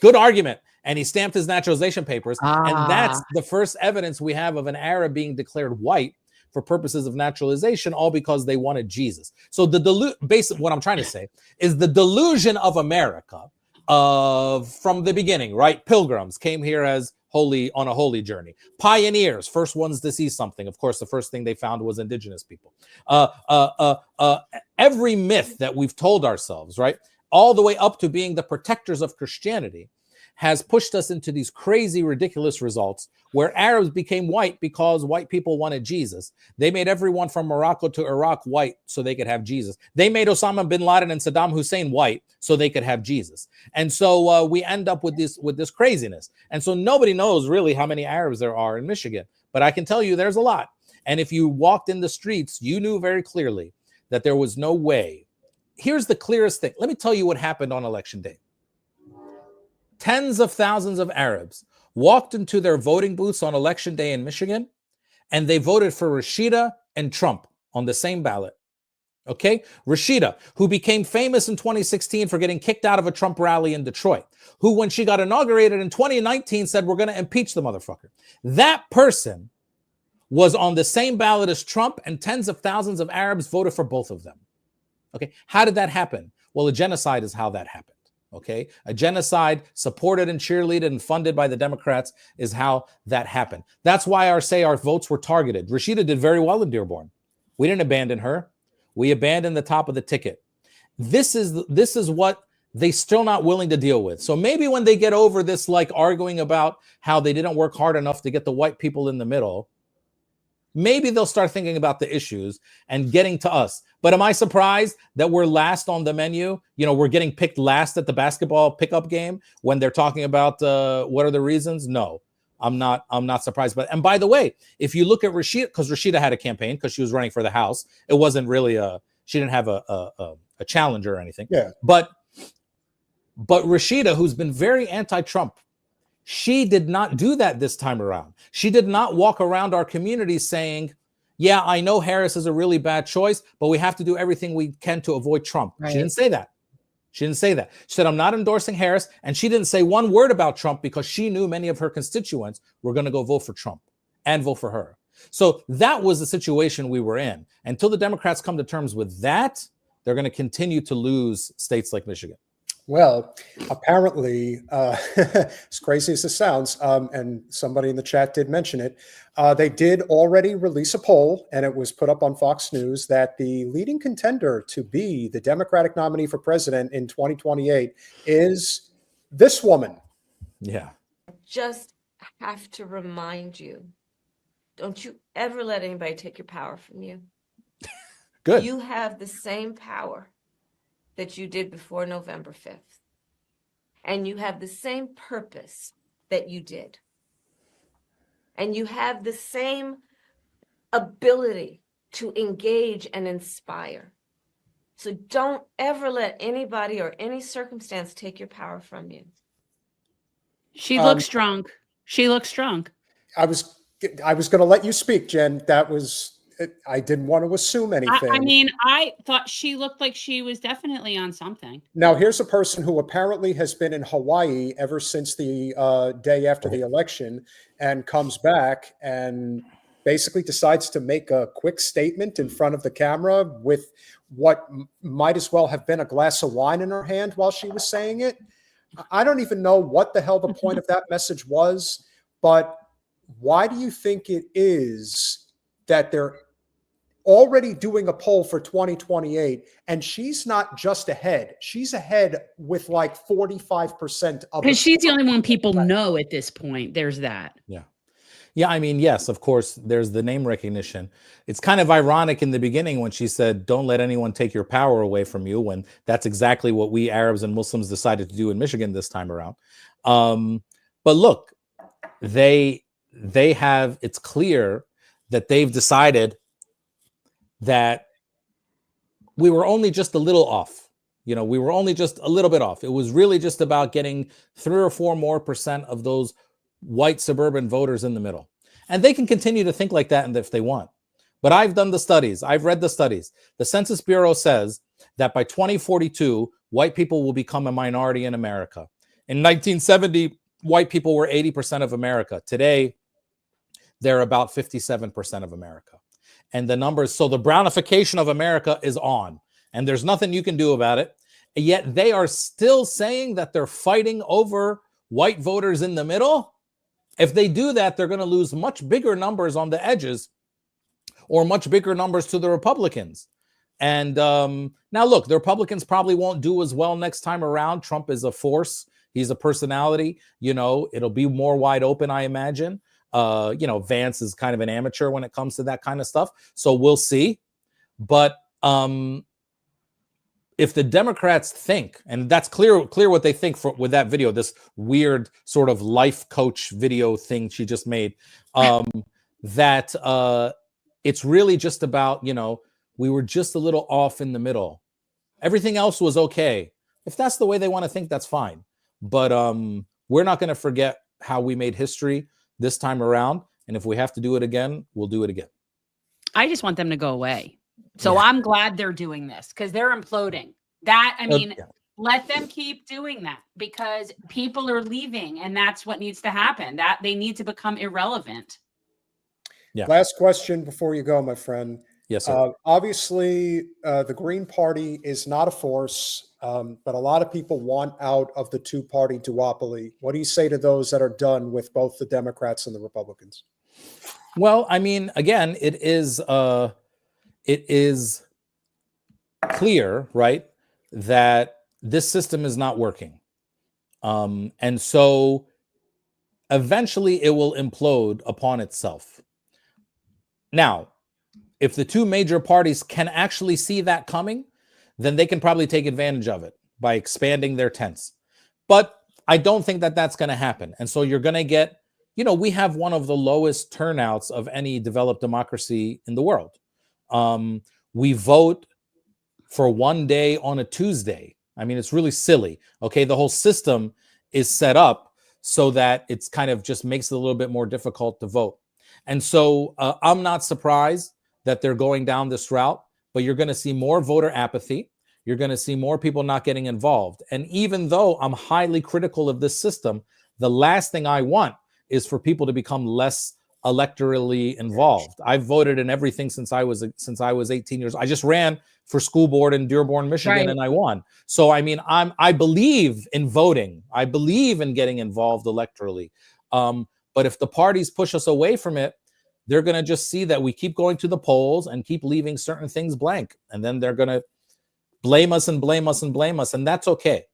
Speaker 3: Good argument." And he stamped his naturalization papers. And that's the first evidence we have of an Arab being declared white for purposes of naturalization, all because they wanted Jesus. So basically what I'm trying to say is the delusion of America from the beginning, right? Pilgrims came here as on a holy journey. Pioneers, first ones to see something. Of course, the first thing they found was indigenous people. Every myth that we've told ourselves, right? All the way up to being the protectors of Christianity has pushed us into these crazy, ridiculous results where Arabs became white because white people wanted Jesus. They made everyone from Morocco to Iraq white so they could have Jesus. They made Osama bin Laden and Saddam Hussein white so they could have Jesus. And so we end up with this craziness. And so nobody knows really how many Arabs there are in Michigan, but I can tell you there's a lot. And if you walked in the streets, you knew very clearly that there was no way. Here's the clearest thing. Let me tell you what happened on election day. Tens of thousands of Arabs walked into their voting booths on election day in Michigan, and they voted for Rashida and Trump on the same ballot. Okay? Rashida, who became famous in 2016 for getting kicked out of a Trump rally in Detroit, who, when she got inaugurated in 2019, said, "We're going to impeach the motherfucker." That person was on the same ballot as Trump, and tens of thousands of Arabs voted for both of them. Okay? How did that happen? Well, a genocide is how that happened. Okay, a genocide supported and cheerleaded and funded by the Democrats is how that happened. That's why our votes were targeted. Rashida did very well in Dearborn. We didn't abandon her. We abandoned the top of the ticket. This is what they're still not willing to deal with. So maybe when they get over this, like arguing about how they didn't work hard enough to get the white people in the middle, maybe they'll start thinking about the issues and getting to us. But am I surprised that we're last on the menu? You know, we're getting picked last at the basketball pickup game when they're talking about what are the reasons? No, I'm not surprised. But, and by the way, if you look at Rashida, because Rashida had a campaign because she was running for the House, it wasn't really she didn't have a challenger or anything.
Speaker 1: Yeah.
Speaker 3: But Rashida, who's been very anti-Trump, she did not do that this time around. She did not walk around our community saying, yeah, I know Harris is a really bad choice, but we have to do everything we can to avoid Trump.
Speaker 2: Right.
Speaker 3: She didn't say that. She didn't say that. She said, I'm not endorsing Harris. And she didn't say one word about Trump because she knew many of her constituents were going to go vote for Trump and vote for her. So that was the situation we were in. Until the Democrats come to terms with that, they're going to continue to lose states like Michigan.
Speaker 1: Well, apparently, as crazy as this sounds, and somebody in the chat did mention it, they did already release a poll, and it was put up on Fox News, that the leading contender to be the Democratic nominee for president in 2028 is this woman.
Speaker 3: Yeah.
Speaker 6: Just have to remind you, don't you ever let anybody take your power from you.
Speaker 3: Good.
Speaker 6: You have the same power that you did before November 5th. And you have the same purpose that you did. And you have the same ability to engage and inspire. So don't ever let anybody or any circumstance take your power from you.
Speaker 2: She looks drunk. She looks drunk.
Speaker 1: I was going to let you speak, Jen. That was, I didn't want to assume anything.
Speaker 2: I mean, I thought she looked like she was definitely on something.
Speaker 1: Now, here's a person who apparently has been in Hawaii ever since the day after the election and comes back and basically decides to make a quick statement in front of the camera with what might as well have been a glass of wine in her hand while she was saying it. I don't even know what the hell the point of that message was, but why do you think it is that they're already doing a poll for 2028 and she's not just ahead, she's ahead with like 45% of,
Speaker 2: because she's the only one people know at this point? There's that.
Speaker 3: Yeah, I mean, yes, of course, there's the name recognition. It's kind of ironic in the beginning when she said, don't let anyone take your power away from you, when that's exactly what we Arabs and Muslims decided to do in Michigan this time around. But look, they have, it's clear that they've decided that we were only just a little off. You know, we were only just a little bit off. It was really just about getting 3 or 4 more % of those white suburban voters in the middle. And they can continue to think like that if they want. But I've done the studies. I've read the studies. The Census Bureau says that by 2042, white people will become a minority in America. In 1970, white people were 80% of America. Today, they're about 57% of America. And the numbers, so the brownification of America is on, and there's nothing you can do about it. And yet they are still saying that they're fighting over white voters in the middle. If they do that, they're going to lose much bigger numbers on the edges, or much bigger numbers to the Republicans. And now look, the Republicans probably won't do as well next time around. Trump is a force. He's a personality. You know, it'll be more wide open, I imagine. You know, Vance is kind of an amateur when it comes to that kind of stuff. So we'll see. But if the Democrats think, and that's clear what they think with that video, this weird sort of life coach video thing she just made, that it's really just about, you know, we were just a little off in the middle. Everything else was okay. If that's the way they want to think, that's fine. But we're not going to forget how we made history this time around. And if we have to do it again, we'll do it again.
Speaker 2: I just want them to go away. So I'm glad they're doing this, because they're imploding. That, I mean, let them keep doing that, because people are leaving, and that's what needs to happen. That they need to become irrelevant.
Speaker 3: Yeah.
Speaker 1: Last question before you go, my friend.
Speaker 3: Yes, sir.
Speaker 1: Obviously, the Green Party is not a force, but a lot of people want out of the two-party duopoly. What do you say to those that are done with both the Democrats and the Republicans?
Speaker 3: Well, I mean, again, it is clear, right, that this system is not working. And so eventually it will implode upon itself. Now, if the two major parties can actually see that coming, then they can probably take advantage of it by expanding their tents. But I don't think that that's going to happen. And so you're going to get, we have one of the lowest turnouts of any developed democracy in the world. We vote for one day on a Tuesday. I mean, it's really silly. Okay. The whole system is set up so that it's kind of just makes it a little bit more difficult to vote. And so I'm not surprised that they're going down this route, but you're going to see more voter apathy. You're going to see more people not getting involved. And even though I'm highly critical of this system, the last thing I want is for people to become less electorally involved. I've voted in everything since I was 18 years. I just ran for school board in Dearborn, Michigan, and I won. So I mean, I believe in voting. I believe in getting involved electorally. But if the parties push us away from it, they're going to just see that we keep going to the polls and keep leaving certain things blank, and then they're going to blame us and blame us and blame us, and that's okay.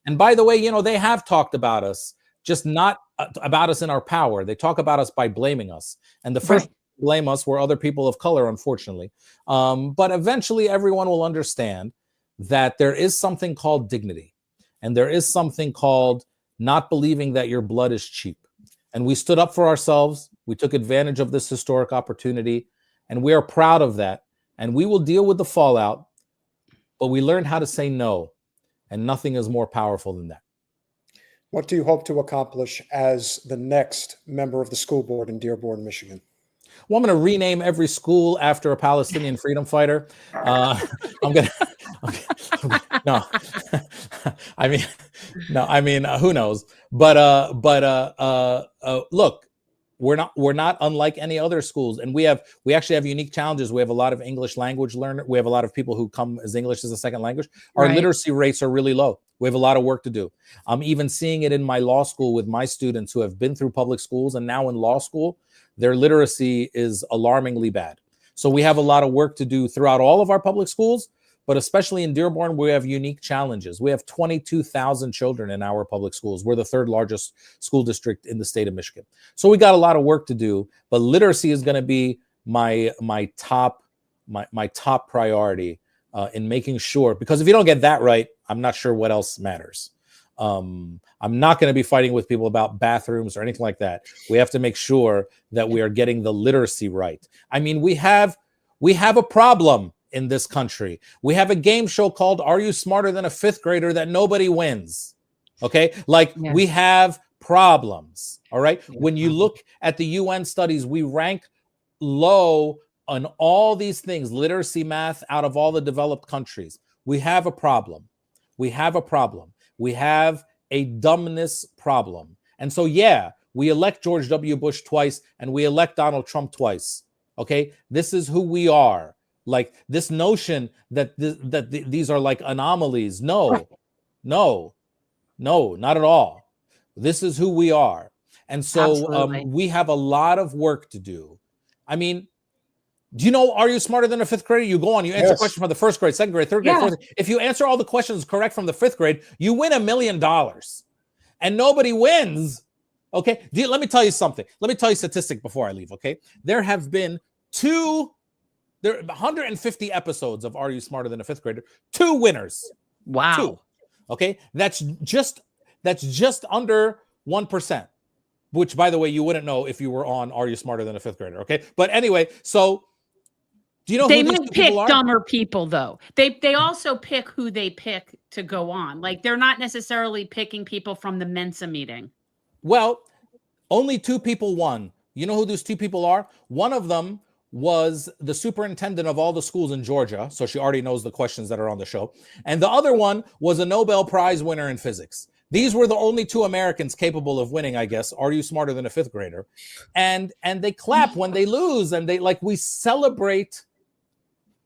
Speaker 3: And by the way, they have talked about us, just not about us in our power. They talk about us by blaming us. And the first to blame us were other people of color, unfortunately. But eventually everyone will understand that there is something called dignity. And there is something called not believing that your blood is cheap. And we stood up for ourselves. We took advantage of this historic opportunity. And we are proud of that. And we will deal with the fallout. But we learned how to say no. And nothing is more powerful than that.
Speaker 1: What do you hope to accomplish as the next member of the school board in Dearborn, Michigan?
Speaker 3: Well, I'm going to rename every school after a Palestinian freedom fighter. I'm going to, no, I mean, who knows? But look, we're not unlike any other schools, and we actually have unique challenges. We have a lot of English language learners. We have a lot of people who come as English as a second language. Our literacy rates are really low. We have a lot of work to do. I'm even seeing it in my law school with my students who have been through public schools and now in law school, their literacy is alarmingly bad. So we have a lot of work to do throughout all of our public schools, but especially in Dearborn, we have unique challenges. We have 22,000 children in our public schools. We're the third largest school district in the state of Michigan. So we got a lot of work to do, but literacy is going to be my top priority in making sure, because if you don't get that right, I'm not sure what else matters. I'm not going to be fighting with people about bathrooms or anything like that. We have to make sure that we are getting the literacy right. I mean, we have a problem in this country. We have a game show called Are You Smarter Than a Fifth Grader that nobody wins. Okay? We have problems. All right? When you look at the UN studies, we rank low on all these things, literacy, math, out of all the developed countries. We have a problem. We have a problem. We have a dumbness problem. And so, we elect George W. Bush twice and we elect Donald Trump twice. Okay? This is who we are. Like this notion that these are like anomalies. No, not at all. This is who we are. And so we have a lot of work to do. I mean, do you know, are you smarter than a fifth grader? You go on, you answer a question from the first grade, second grade, third grade, fourth grade. If you answer all the questions correct from the fifth grade, you win $1 million. And nobody wins. Okay. Let me tell you something. Let me tell you a statistic before I leave. Okay. There have been 150 episodes of Are You Smarter Than a Fifth Grader? 2 winners.
Speaker 2: Wow.
Speaker 3: 2. Okay. That's just under 1%, which, by the way, you wouldn't know if you were on Are You Smarter Than a Fifth Grader? Okay. But anyway, so do you know
Speaker 2: they
Speaker 3: who
Speaker 2: might pick dumber people, though. They also pick who they pick to go on. Like, they're not necessarily picking people from the Mensa meeting.
Speaker 3: Well, only 2 people won. You know who those 2 people are? One of them was the superintendent of all the schools in Georgia. So she already knows the questions that are on the show. And the other one was a Nobel Prize winner in physics. These were the only 2 Americans capable of winning, I guess. Are You Smarter Than a Fifth Grader? And they clap when they lose. And we celebrate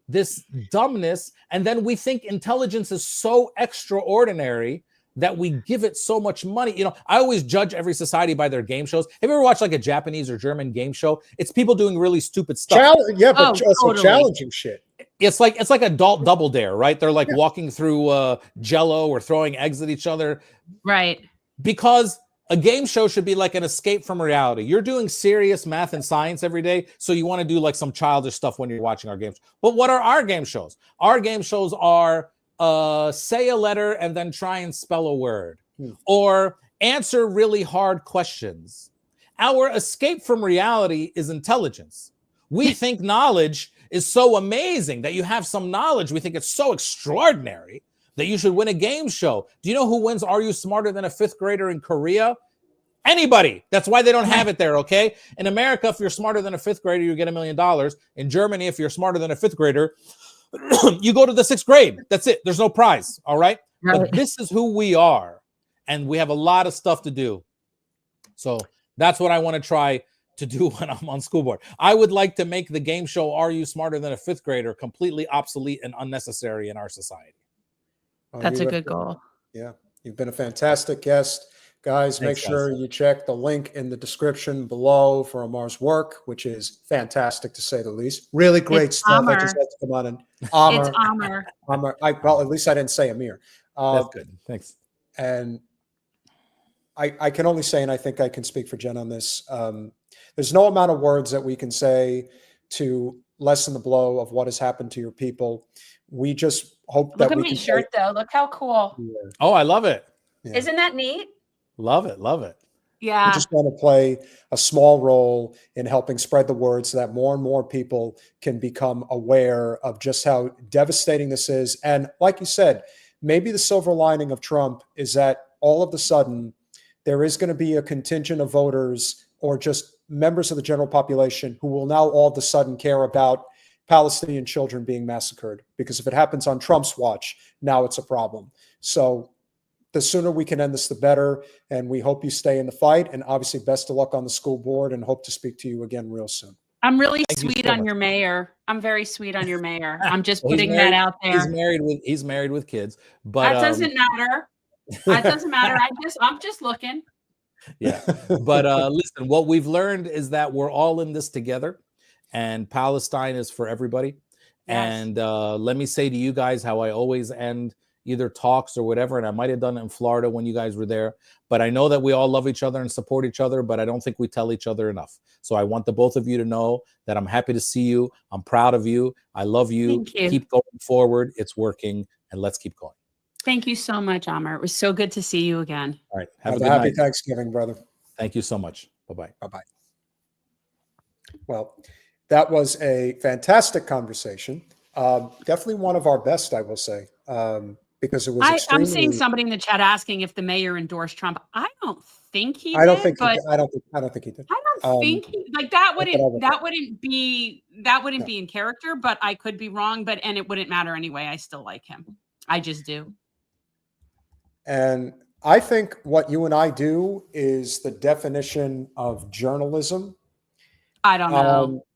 Speaker 3: this dumbness. And then we think intelligence is so extraordinary that we give it so much money. You know, I always judge every society by their game shows. Have you ever watched like a Japanese or German game show? It's people doing really stupid stuff.
Speaker 1: But also challenging shit.
Speaker 3: It's like adult Double Dare, right? They're like walking through Jello or throwing eggs at each other.
Speaker 2: Right.
Speaker 3: Because A game show should be like an escape from reality. You're doing serious math and science every day, so you want to do like some childish stuff when you're watching our games. But what are our game shows? Our game shows are say a letter and then try and spell a word, or answer really hard questions. Our escape from reality is intelligence. We think knowledge is so amazing that you have some knowledge. We think it's so extraordinary that you should win a game show. Do you know who wins Are You Smarter Than a Fifth Grader in Korea? Anybody. That's why they don't have it there, okay? In America, if you're smarter than a fifth grader, you get $1 million. In Germany, if you're smarter than a fifth grader, you go to the 6th grade. That's it. There's no prize, all right? But this is who we are, and we have a lot of stuff to do. So that's what I want to try to do when I'm on school board. I would like to make the game show Are You Smarter Than a Fifth Grader completely obsolete and unnecessary in our society.
Speaker 2: That's a good goal.
Speaker 1: Yeah, you've been a fantastic guest. Guys, make sure you check the link in the description below for Amer's work, which is fantastic to say the least. Really great stuff. I just had to come on and
Speaker 2: It's Amer.
Speaker 1: Well, at least I didn't say Amer.
Speaker 3: That's good. Thanks.
Speaker 1: And I can only say, and I think I can speak for Jen on this, there's no amount of words that we can say to lessen the blow of what has happened to your people. We just hope that
Speaker 2: Look at my shirt, though. Look how cool.
Speaker 1: Yeah.
Speaker 3: Oh, I love it.
Speaker 1: Yeah.
Speaker 2: Isn't that neat?
Speaker 3: Love it. Love it.
Speaker 2: Yeah.
Speaker 1: We just want to play a small role in helping spread the word so that more and more people can become aware of just how devastating this is. And like you said, maybe the silver lining of Trump is that all of a sudden there is going to be a contingent of voters or just members of the general population who will now all of a sudden care about Palestinian children being massacred, because if it happens on Trump's watch, now it's a problem. So the sooner we can end this, the better. And we hope you stay in the fight. And obviously, best of luck on the school board, and hope to speak to you again real soon.
Speaker 2: I'm really sweet on your mayor. I'm very sweet on your mayor. I'm just putting that out there.
Speaker 3: He's married with kids, but
Speaker 2: that doesn't matter. That doesn't matter. I'm just looking.
Speaker 3: Yeah, but listen, what we've learned is that we're all in this together, and Palestine is for everybody. Yes. And let me say to you guys how I always end either talks or whatever, and I might have done it in Florida when you guys were there, but I know that we all love each other and support each other, but I don't think we tell each other enough. So I want the both of you to know that I'm happy to see you. I'm proud of you. I love you.
Speaker 2: Thank you.
Speaker 3: Keep going forward. It's working, and let's keep going.
Speaker 2: Thank you so much, Amer. It was so good to see you again.
Speaker 3: All right.
Speaker 1: Have a good happy night. Thanksgiving, brother.
Speaker 3: Thank you so much. Bye-bye.
Speaker 1: Bye-bye. Well, that was a fantastic conversation. Definitely one of our best, I will say. Because it was
Speaker 2: I'm seeing somebody in the chat asking if the mayor endorsed Trump. I don't think he did.
Speaker 1: I don't think he did. I don't think he did.
Speaker 2: I don't think he, like that wouldn't be in character, but I could be wrong, and it wouldn't matter anyway. I still like him. I just do.
Speaker 1: And I think what you and I do is the definition of journalism.
Speaker 2: I don't know.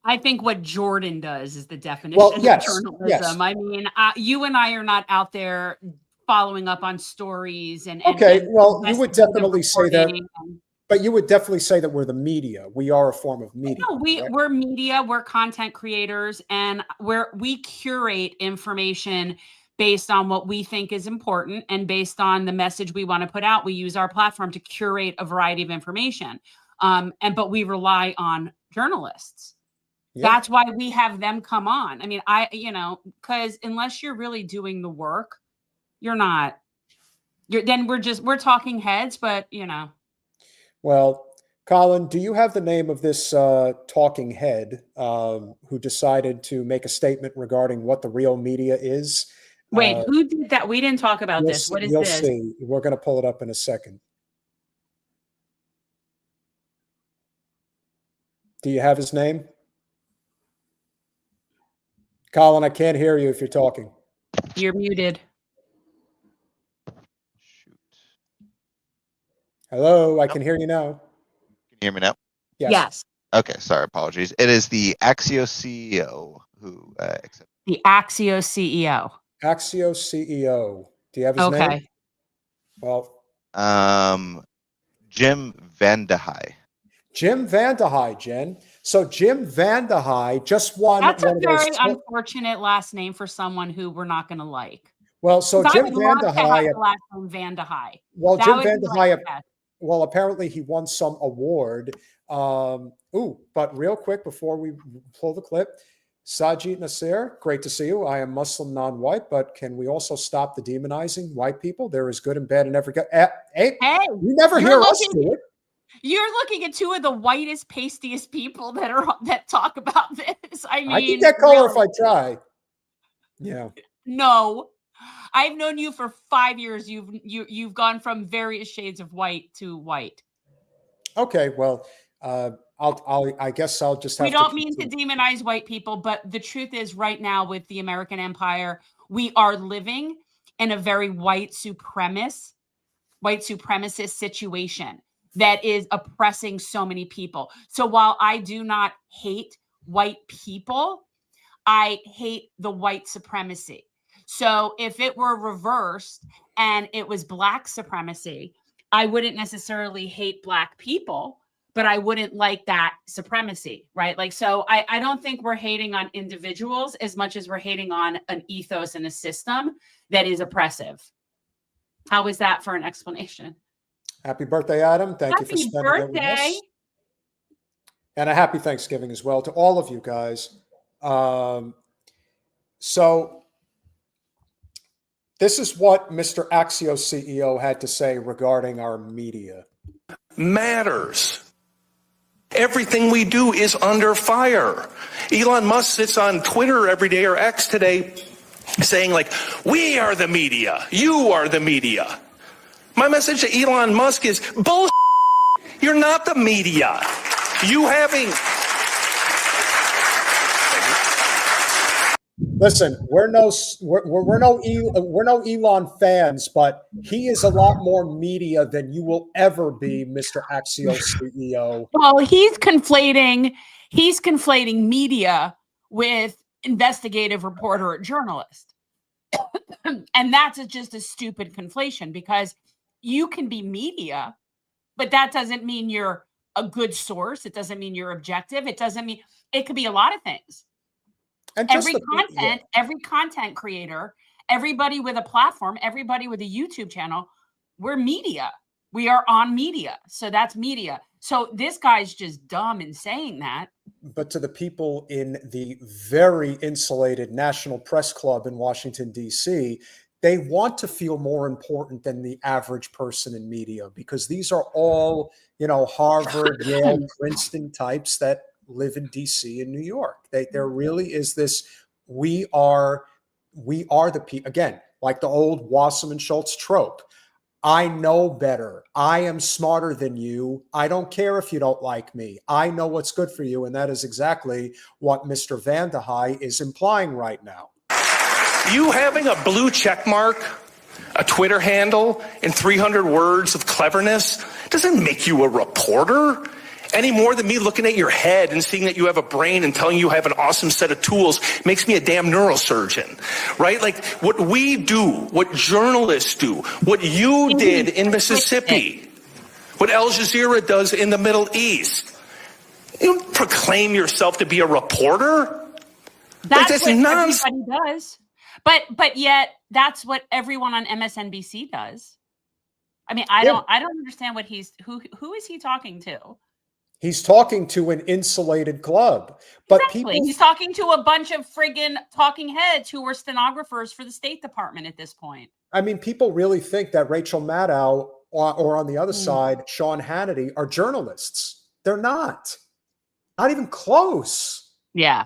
Speaker 2: I think what Jordan does is the definition of journalism. Yes. I mean, you and I are not out there following up on stories and
Speaker 1: you would definitely say that. But you would definitely say that we're the media. We are a form of media.
Speaker 2: No, we're media. We're content creators, and we curate information based on what we think is important and based on the message we want to put out. We use our platform to curate a variety of information, but we rely on journalists. Yeah. That's why we have them come on. I mean, because unless you're really doing the work, you're not. Then we're talking heads, but
Speaker 1: Well, Colin, do you have the name of this talking head who decided to make a statement regarding what the real media is?
Speaker 2: Wait, who did that? We didn't talk about this. What is this?
Speaker 1: You'll see. We're going to pull it up in a second. Do you have his name? Colin, I can't hear you if you're talking.
Speaker 2: You're muted.
Speaker 7: Shoot.
Speaker 1: Hello, I can hear you now.
Speaker 7: Can you hear me now?
Speaker 2: Yes.
Speaker 7: Okay, sorry, apologies. It is the Axios CEO who accepted.
Speaker 2: The Axios CEO.
Speaker 1: Axios CEO. Do you have his name?
Speaker 2: Okay.
Speaker 1: Well,
Speaker 7: Jim Vandehei.
Speaker 1: Jim Vandehei, Jen. So Jim Vandehei just won.
Speaker 2: That's a very unfortunate last name for someone who we're not going to like.
Speaker 1: Well, so
Speaker 2: 'Cause I
Speaker 1: Jim
Speaker 2: would love to have
Speaker 1: Vandehei,
Speaker 2: the last name Vandehei.
Speaker 1: well,
Speaker 2: That
Speaker 1: Jim
Speaker 2: would be like
Speaker 1: Vandehei,
Speaker 2: the best.
Speaker 1: well, apparently he won some award. But real quick before we pull the clip, Sajid Nasir, great to see you. I am Muslim, non-white, but can we also stop the demonizing white people? There is good and bad in every. Hey,
Speaker 2: Hey,
Speaker 1: you never
Speaker 2: you're
Speaker 1: hear us
Speaker 2: looking-
Speaker 1: do it.
Speaker 2: You're looking at two of the whitest, pastiest people that talk about this. I mean,
Speaker 1: I can get color
Speaker 2: really.
Speaker 1: if I try. Yeah.
Speaker 2: No, I've known you for 5 years. You've gone from various shades of white to white.
Speaker 1: Okay. Well, I guess I'll just have
Speaker 2: We
Speaker 1: to.
Speaker 2: don't mean to demonize white people, but the truth is, right now with the American empire, we are living in a very white supremacist situation that is oppressing so many people. So while I do not hate white people, I hate the white supremacy. So if it were reversed and it was black supremacy, I wouldn't necessarily hate black people, but I wouldn't like that supremacy, right? Like, so I don't think we're hating on individuals as much as we're hating on an ethos and a system that is oppressive. How is that for an explanation?
Speaker 1: Happy birthday, Adam. Thank you for spending it with us. And a happy Thanksgiving as well to all of you guys. So this is what Mr. Axios CEO had to say regarding our media.
Speaker 8: Matters. Everything we do is under fire. Elon Musk sits on Twitter every day, or X today, saying like, we are the media, you are the media. My message to Elon Musk is bullshit. You're not the media. You having...
Speaker 1: Listen, we're no Elon fans, but he is a lot more media than you will ever be, Mr. Axios CEO.
Speaker 2: Well, he's conflating media with investigative reporter or journalist. And that's just a stupid conflation, because you can be media, but that doesn't mean you're a good source. It doesn't mean you're objective. It doesn't mean, it could be a lot of things. And every content creator, everybody with a platform, everybody with a YouTube channel, we're media. We are on media. So that's media. So this guy's just dumb in saying that.
Speaker 1: But to the people in the very insulated National Press Club in Washington, D.C., they want to feel more important than the average person in media, because these are all, Harvard, Yale, Princeton types that live in DC and New York. There really is this, we are the people, again, like the old Wasserman Schultz trope. I know better. I am smarter than you. I don't care if you don't like me. I know what's good for you. And that is exactly what Mr. Vandehei is implying right now.
Speaker 8: You having a blue check mark, a Twitter handle, and 300 words of cleverness doesn't make you a reporter. Any more than me looking at your head and seeing that you have a brain and telling you have an awesome set of tools makes me a damn neurosurgeon, right? Like what we do, what journalists do, what you did in Mississippi, what Al Jazeera does in the Middle East. You don't proclaim yourself to be a reporter.
Speaker 2: That's what everybody does. But yet that's what everyone on MSNBC does. I mean, I don't understand what who is he talking to?
Speaker 1: He's talking to an insulated club, but
Speaker 2: exactly. He's talking to a bunch of friggin' talking heads who were stenographers for the State Department at this point.
Speaker 1: I mean, people really think that Rachel Maddow or on the other side, Sean Hannity are journalists. They're not even close.
Speaker 2: Yeah.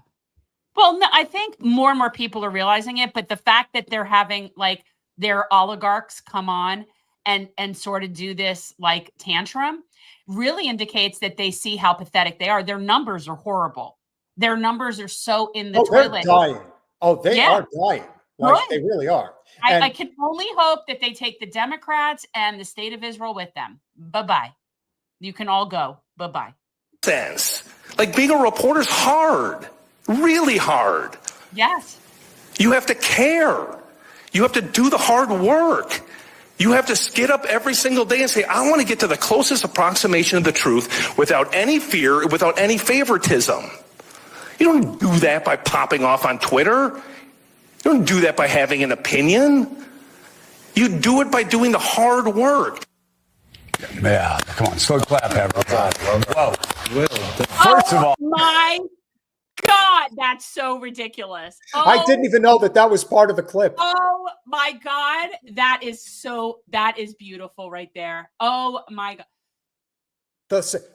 Speaker 2: Well, no, I think more and more people are realizing it, but the fact that they're having like their oligarchs come on and sort of do this like tantrum really indicates that they see how pathetic they are. Their numbers are horrible. Their numbers are so in the toilet.
Speaker 1: They're dying. Oh, they are dying. Like, they really are.
Speaker 2: I can only hope that they take the Democrats and the state of Israel with them. Bye-bye. You can all go. Bye-bye.
Speaker 8: Sense. Like being a reporter's hard. Really hard.
Speaker 2: Yes.
Speaker 8: You have to care. You have to do the hard work. You have to get up every single day and say, I want to get to the closest approximation of the truth without any fear, without any favoritism. You don't do that by popping off on Twitter. You don't do that by having an opinion. You do it by doing the hard work.
Speaker 9: Yeah, come on, slow clap, everybody. Whoa. First of all,
Speaker 2: my God, that's so ridiculous.
Speaker 1: I didn't even know that was part of the clip.
Speaker 2: Oh my God, that is beautiful right there. Oh my God.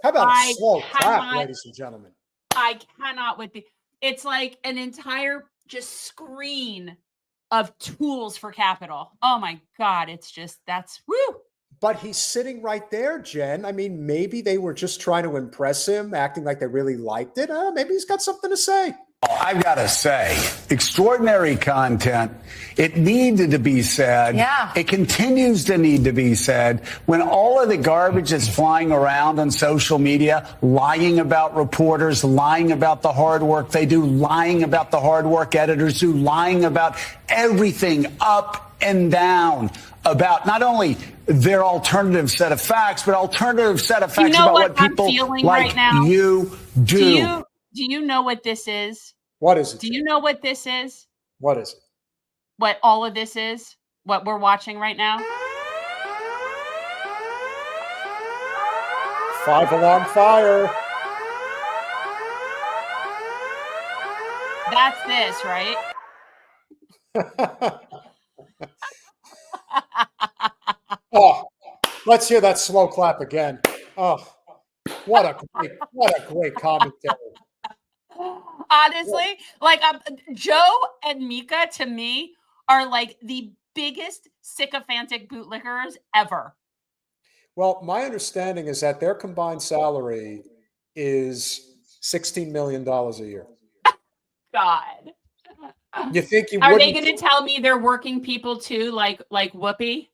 Speaker 1: How about a slow clap, ladies and gentlemen?
Speaker 2: I cannot it's like an entire just screen of tools for capital. Oh my God, that's woo.
Speaker 1: But he's sitting right there, Jen. I mean, maybe they were just trying to impress him, acting like they really liked it. Maybe he's got something to say.
Speaker 9: I've got to say, extraordinary content. It needed to be said.
Speaker 6: Yeah.
Speaker 9: It continues to need to be said. When all of the garbage is flying around on social media, lying about reporters, lying about the hard work they do, lying about the hard work editors do, lying about everything up and down about not only their alternative set of facts, but alternative set of facts about what people like you do.
Speaker 2: Do you know what this is?
Speaker 1: What is it?
Speaker 2: Do you know what this is?
Speaker 1: What is it?
Speaker 2: What all of this is? What we're watching right now?
Speaker 1: 5-alarm fire.
Speaker 2: That's this, right?
Speaker 1: Oh, let's hear that slow clap again. Oh, what a great commentary.
Speaker 2: Honestly, like Joe and Mika to me are like the biggest sycophantic bootlickers ever.
Speaker 1: Well, my understanding is that their combined salary is $16 million a year.
Speaker 2: God.
Speaker 1: You think you
Speaker 2: are they going to tell me they're working people too, like Whoopi?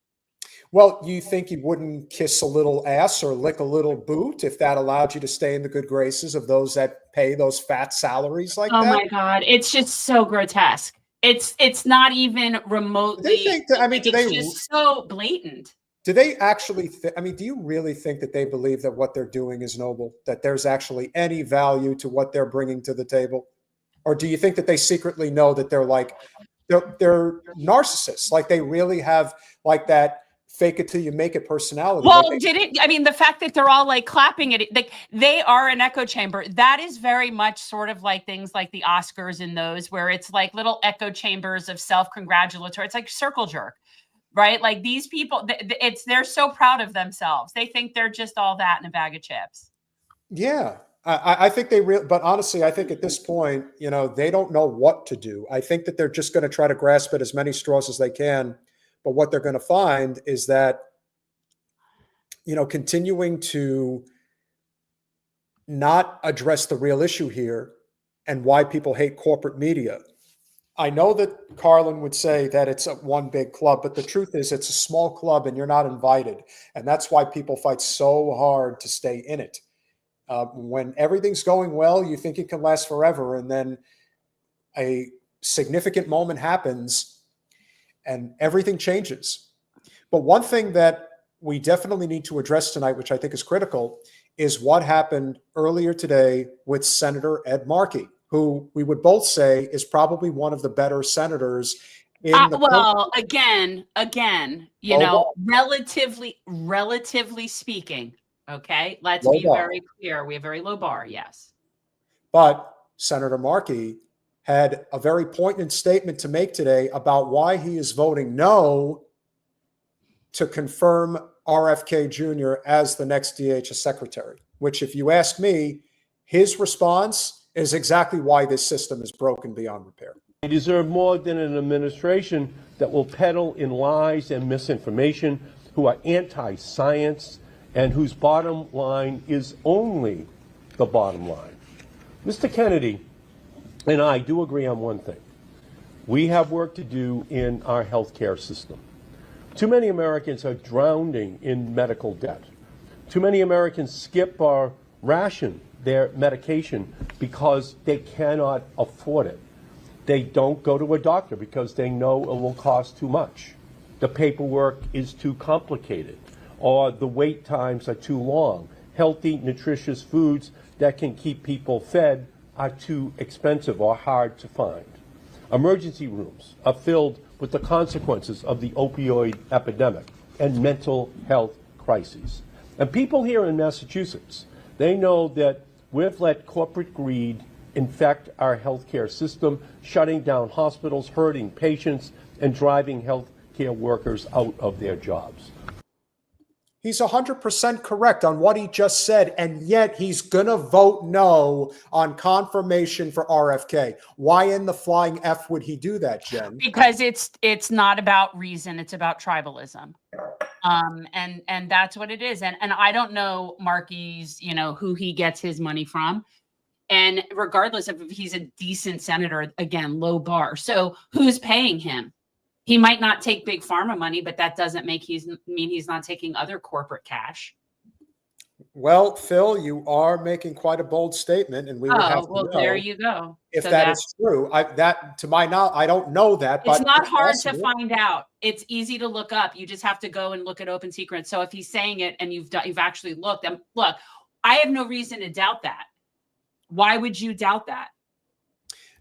Speaker 1: Well, you think he wouldn't kiss a little ass or lick a little boot if that allowed you to stay in the good graces of those that pay those fat salaries like that?
Speaker 2: Oh my God. It's just so grotesque. It's not even remotely.
Speaker 1: It's
Speaker 2: just so blatant.
Speaker 1: Do they actually, do you really think that they believe that what they're doing is noble, that there's actually any value to what they're bringing to the table? Or do you think that they secretly know that they're narcissists, like they really have like that fake it till you make it personality?
Speaker 2: Well, the fact that they're all like clapping it, like they are an echo chamber. That is very much sort of like things like the Oscars and those where it's like little echo chambers of self-congratulatory. It's like circle jerk, right? Like these people, they're so proud of themselves. They think they're just all that in a bag of chips.
Speaker 1: Yeah. I think but honestly, I think at this point, they don't know what to do. I think that they're just going to try to grasp at as many straws as they can. But what they're going to find is that, continuing to not address the real issue here and why people hate corporate media. I know that Carlin would say that it's one big club, but the truth is it's a small club and you're not invited. And that's why people fight so hard to stay in it. When everything's going well, you think it can last forever. And then a significant moment happens and everything changes. But one thing that we definitely need to address tonight, which I think is critical, is what happened earlier today with Senator Ed Markey, who we would both say is probably one of the better senators in the
Speaker 2: relatively speaking. Okay, let's be very clear. We have a very low bar, yes.
Speaker 1: But Senator Markey had a very poignant statement to make today about why he is voting no to confirm RFK Jr. as the next DHS secretary, which, if you ask me, his response is exactly why this system is broken beyond repair.
Speaker 10: They deserve more than an administration that will peddle in lies and misinformation, who are anti-science, and whose bottom line is only the bottom line. Mr. Kennedy and I do agree on one thing. We have work to do in our healthcare system. Too many Americans are drowning in medical debt. Too many Americans skip or ration their medication because they cannot afford it. They don't go to a doctor because they know it will cost too much. The paperwork is too complicated, or the wait times are too long. Healthy, nutritious foods that can keep people fed are too expensive or hard to find. Emergency rooms are filled with the consequences of the opioid epidemic and mental health crises. And people here in Massachusetts, they know that we've let corporate greed infect our healthcare system, shutting down hospitals, hurting patients, and driving healthcare workers out of their jobs.
Speaker 1: He's 100% correct on what he just said, and yet he's going to vote no on confirmation for RFK. Why in the flying F would he do that, Jen?
Speaker 2: Because it's not about reason, it's about tribalism. And that's what it is. And I don't know Markey's, who he gets his money from. And regardless of if he's a decent senator, again, low bar. So who's paying him? He might not take big pharma money, but that doesn't mean he's not taking other corporate cash.
Speaker 1: Well, Phil, you are making quite a bold statement, and we would have to know
Speaker 2: there you go.
Speaker 1: If that is true. To my knowledge, I don't know that, but
Speaker 2: it's not hard to find out. It's easy to look up. You just have to go and look at Open Secrets. So if he's saying it and you've actually looked, look, I have no reason to doubt that. Why would you doubt that?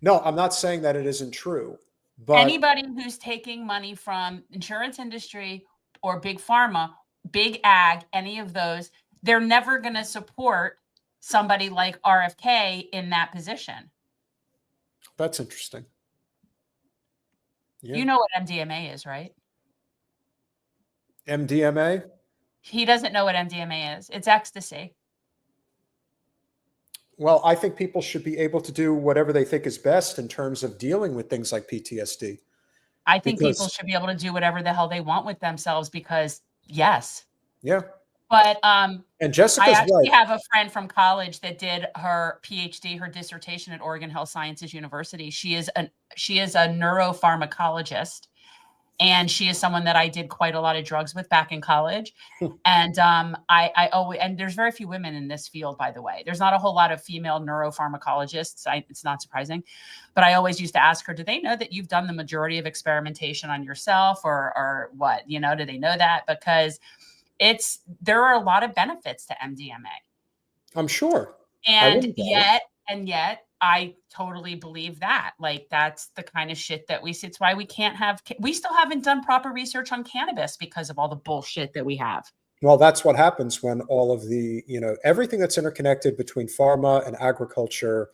Speaker 1: No, I'm not saying that it isn't true. But
Speaker 2: anybody who's taking money from insurance industry or big pharma, big ag, any of those, they're never going to support somebody like RFK in that position.
Speaker 1: That's interesting. Yeah.
Speaker 2: You know what MDMA is, right?
Speaker 1: MDMA?
Speaker 2: He doesn't know what MDMA is. It's ecstasy.
Speaker 1: Well, I think people should be able to do whatever they think is best in terms of dealing with things like PTSD.
Speaker 2: I think people should be able to do whatever the hell they want with themselves because, yes.
Speaker 1: Yeah.
Speaker 2: But
Speaker 1: and Jessica's
Speaker 2: I actually
Speaker 1: right.
Speaker 2: have a friend from college that did her PhD, her dissertation at Oregon Health Sciences University. She is a neuropharmacologist. And she is someone that I did quite a lot of drugs with back in college. And I always, and there's very few women in this field, by the way. There's not a whole lot of female neuropharmacologists. It's not surprising. But I always used to ask her, do they know that you've done the majority of experimentation on yourself or what? Do they know that? Because there are a lot of benefits to MDMA. I'm
Speaker 1: sure.
Speaker 2: And yet, I totally believe that. Like, that's the kind of shit that we see. It's why we still haven't done proper research on cannabis because of all the bullshit that we have.
Speaker 1: Well, that's what happens when all of the, everything that's interconnected between pharma and agriculture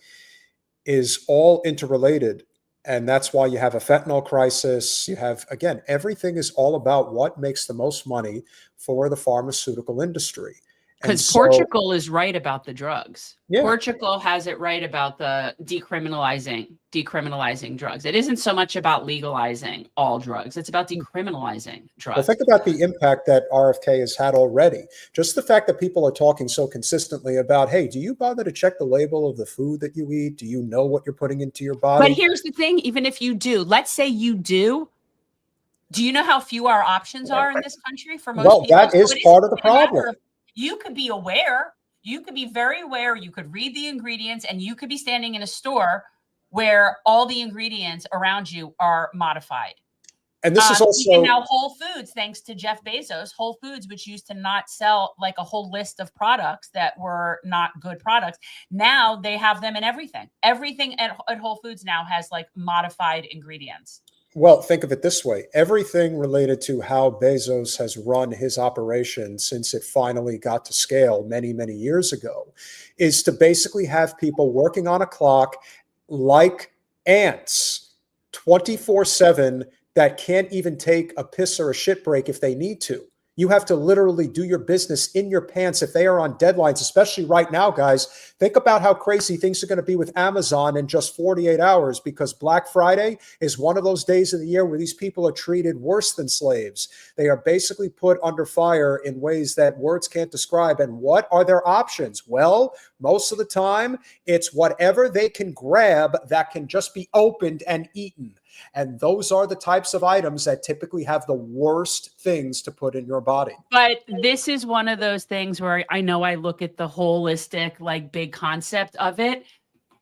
Speaker 1: is all interrelated. And that's why you have a fentanyl crisis. You have, again, everything is all about what makes the most money for the pharmaceutical industry.
Speaker 2: Because Portugal is right about the drugs.
Speaker 1: Yeah.
Speaker 2: Portugal has it right about the decriminalizing drugs. It isn't so much about legalizing all drugs. It's about decriminalizing drugs.
Speaker 1: Well, think about the impact that RFK has had already. Just the fact that people are talking so consistently about, hey, do you bother to check the label of the food that you eat? Do you know what you're putting into your body?
Speaker 2: But here's the thing, even if you do, let's say you do you know how few our options are in this country for most people?
Speaker 1: Well, that is part of the problem.
Speaker 2: You could be aware. You could be very aware. You could read the ingredients and you could be standing in a store where all the ingredients around you are modified.
Speaker 1: And this is also
Speaker 2: even now Whole Foods, thanks to Jeff Bezos, Whole Foods, which used to not sell like a whole list of products that were not good products. Now they have them in everything. Everything at Whole Foods now has like modified ingredients.
Speaker 1: Well, think of it this way. Everything related to how Bezos has run his operation since it finally got to scale many, many years ago is to basically have people working on a clock like ants 24/7 that can't even take a piss or a shit break if they need to. You have to literally do your business in your pants if they are on deadlines, especially right now, guys. Think about how crazy things are going to be with Amazon in just 48 hours because Black Friday is one of those days of the year where these people are treated worse than slaves. They are basically put under fire in ways that words can't describe. And what are their options? Well, most of the time, it's whatever they can grab that can just be opened and eaten. And those are the types of items that typically have the worst things to put in your body.
Speaker 2: But this is one of those things where I know I look at the holistic, like big concept of it.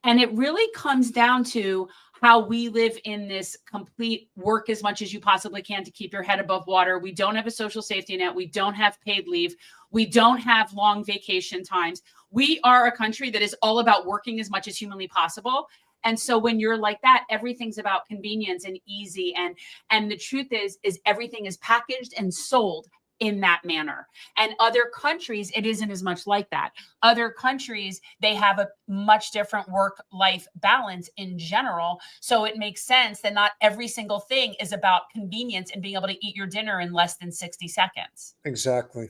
Speaker 2: And it really comes down to how we live in this complete work as much as you possibly can to keep your head above water. We don't have a social safety net. We don't have paid leave. We don't have long vacation times. We are a country that is all about working as much as humanly possible. And so when you're like that, everything's about convenience and easy. And the truth is everything is packaged and sold in that manner. And other countries, it isn't as much like that. Other countries, they have a much different work-life balance in general. So it makes sense that not every single thing is about convenience and being able to eat your dinner in less than 60 seconds.
Speaker 1: Exactly.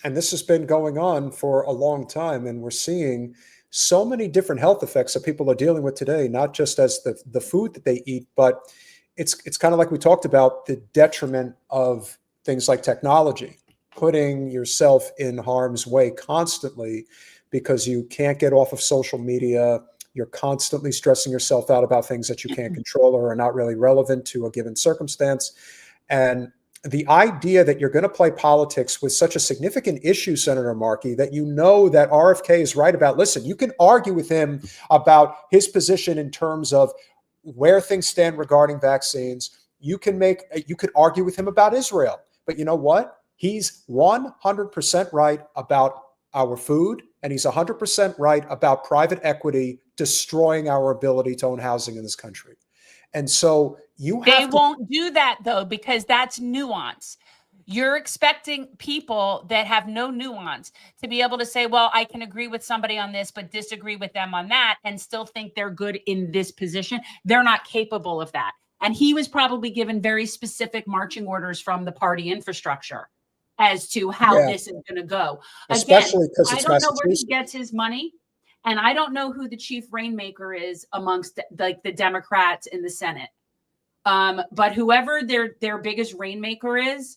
Speaker 1: And this has been going on for a long time. And we're seeing so many different health effects that people are dealing with today, not just as the food that they eat, but it's kind of like we talked about, the detriment of things like technology, putting yourself in harm's way constantly because you can't get off of social media. You're constantly stressing yourself out about things that you can't control or are not really relevant to a given circumstance. And the idea that you're going to play politics with such a significant issue, Senator Markey, that you know that RFK is right about. Listen, you can argue with him about his position in terms of where things stand regarding vaccines. You could argue with him about Israel. But you know what? He's 100% right about our food, and he's 100% right about private equity destroying our ability to own housing in this country. And so
Speaker 2: they won't do that, though, because that's nuance. You're expecting people that have no nuance to be able to say, well, I can agree with somebody on this, but disagree with them on that, and still think they're good in this position. They're not capable of that. And he was probably given very specific marching orders from the party infrastructure as to how this is going to go.
Speaker 1: Especially because
Speaker 2: I don't know where he gets his money. And I don't know who the chief rainmaker is amongst the Democrats in the Senate. But whoever their biggest rainmaker is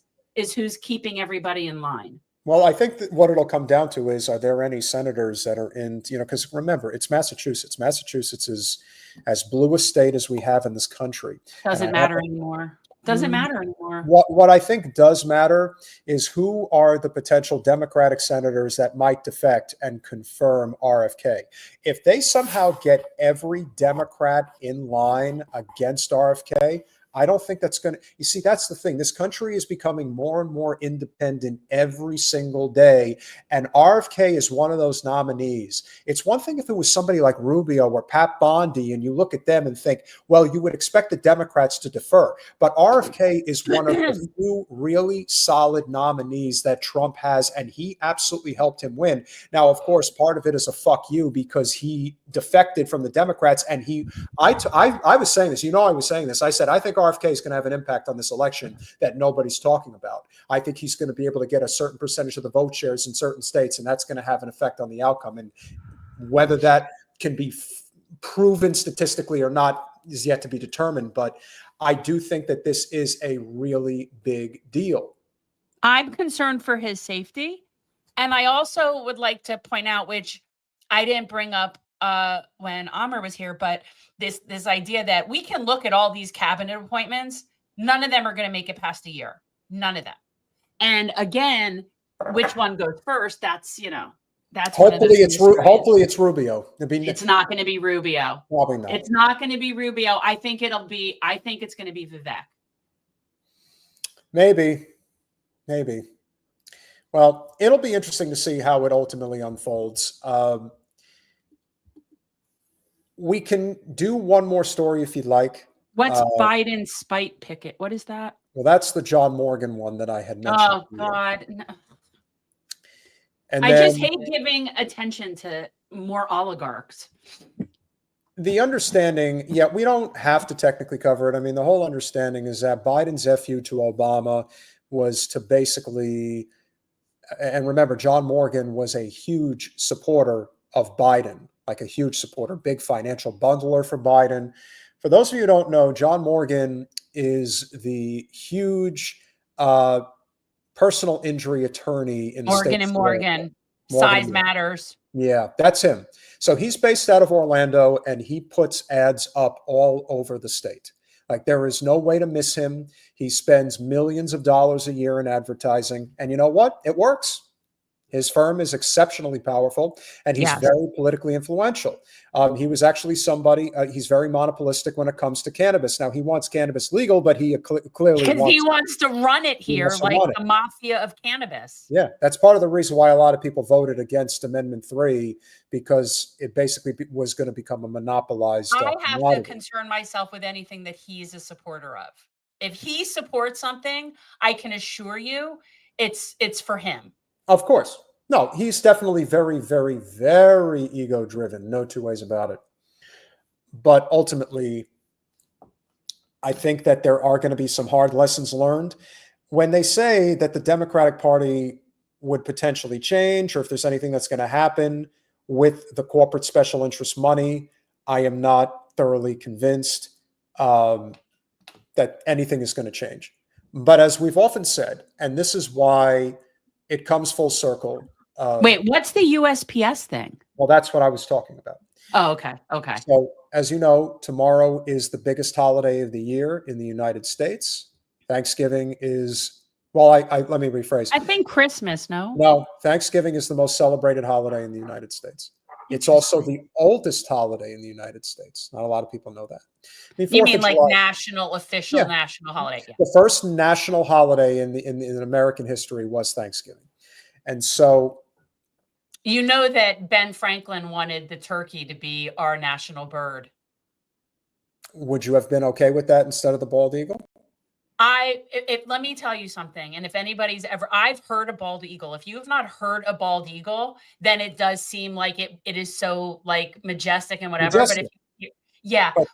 Speaker 2: who's keeping everybody in line.
Speaker 1: Well, I think that what it'll come down to is, are there any senators that are in, because remember, it's Massachusetts. Massachusetts is as blue a state as we have in this country.
Speaker 2: Doesn't matter anymore. Doesn't matter anymore.
Speaker 1: What I think does matter is who are the potential Democratic senators that might defect and confirm RFK. If they somehow get every Democrat in line against RFK, I don't think that's going to, you see, that's the thing. This country is becoming more and more independent every single day. And RFK is one of those nominees. It's one thing if it was somebody like Rubio or Pat Bondi, and you look at them and think, well, you would expect the Democrats to defer. But RFK is one of the few really solid nominees that Trump has, and he absolutely helped him win. Now, of course, part of it is a fuck you because he defected from the Democrats. And I was saying this, I was saying this. I said, I think RFK is going to have an impact on this election that nobody's talking about. I think he's going to be able to get a certain percentage of the vote shares in certain states, and that's going to have an effect on the outcome. And whether that can be proven statistically or not is yet to be determined. But I do think that this is a really big deal.
Speaker 2: I'm concerned for his safety. And I also would like to point out, which I didn't bring up when Amer was here, but this idea that we can look at all these cabinet appointments, none of them are going to make it past a year. None of them. And again, which one goes first? That's
Speaker 1: hopefully it's Rubio.
Speaker 2: It's not going to be Rubio.
Speaker 1: Probably not.
Speaker 2: It's not going to be Rubio. I think it's going to be Vivek.
Speaker 1: Maybe. Well, it'll be interesting to see how it ultimately unfolds. We can do one more story if you'd like.
Speaker 2: What's Biden's spite picket? What is that?
Speaker 1: Well, that's the John Morgan one that I had mentioned.
Speaker 2: Oh, God. No.
Speaker 1: And
Speaker 2: I just hate giving attention to more oligarchs.
Speaker 1: The understanding, we don't have to technically cover it. I mean, the whole understanding is that Biden's FU to Obama was to basically, and remember, John Morgan was a huge supporter of Biden, like a huge supporter, big financial bundler for Biden. For those of you who don't know, John Morgan is the huge personal injury attorney in the
Speaker 2: Morgan and Morgan. Size matters.
Speaker 1: Yeah, that's him. So he's based out of Orlando, and he puts ads up all over the state. Like, there is no way to miss him. He spends millions of dollars a year in advertising. And you know what? It works. His firm is exceptionally powerful, and he's very politically influential. He was actually somebody, he's very monopolistic when it comes to cannabis. Now, he wants cannabis legal, but he clearly
Speaker 2: wants to run it here like the mafia of cannabis.
Speaker 1: Yeah, that's part of the reason why a lot of people voted against Amendment 3, because it basically was going to become a monopolized
Speaker 2: I have
Speaker 1: commodity.
Speaker 2: to concern myself with anything that he's a supporter of. If he supports something, I can assure you it's for him.
Speaker 1: Of course. No, he's definitely very, very, very ego-driven. No two ways about it. But ultimately, I think that there are going to be some hard lessons learned. When they say that the Democratic Party would potentially change, or if there's anything that's going to happen with the corporate special interest money, I am not thoroughly convinced that anything is going to change. But as we've often said, and this is why it comes full circle.
Speaker 2: Wait, what's the USPS thing?
Speaker 1: Well, that's what I was talking about.
Speaker 2: Oh, okay. Okay.
Speaker 1: So, as you know, tomorrow is the biggest holiday of the year in the United States. Thanksgiving is, well, let me rephrase.
Speaker 2: I think Christmas, no?
Speaker 1: No, Thanksgiving is the most celebrated holiday in the United States. It's also the oldest holiday in the United States. Not a lot of people know that.
Speaker 2: You mean like national, official national holiday? Yeah.
Speaker 1: The first national holiday in American history was Thanksgiving. And so,
Speaker 2: you know that Ben Franklin wanted the turkey to be our national bird.
Speaker 1: Would you have been okay with that instead of the bald eagle?
Speaker 2: Let me tell you something. And if anybody's I've heard a bald eagle. If you have not heard a bald eagle, then it does seem like it is so like majestic and whatever.
Speaker 1: Majestic.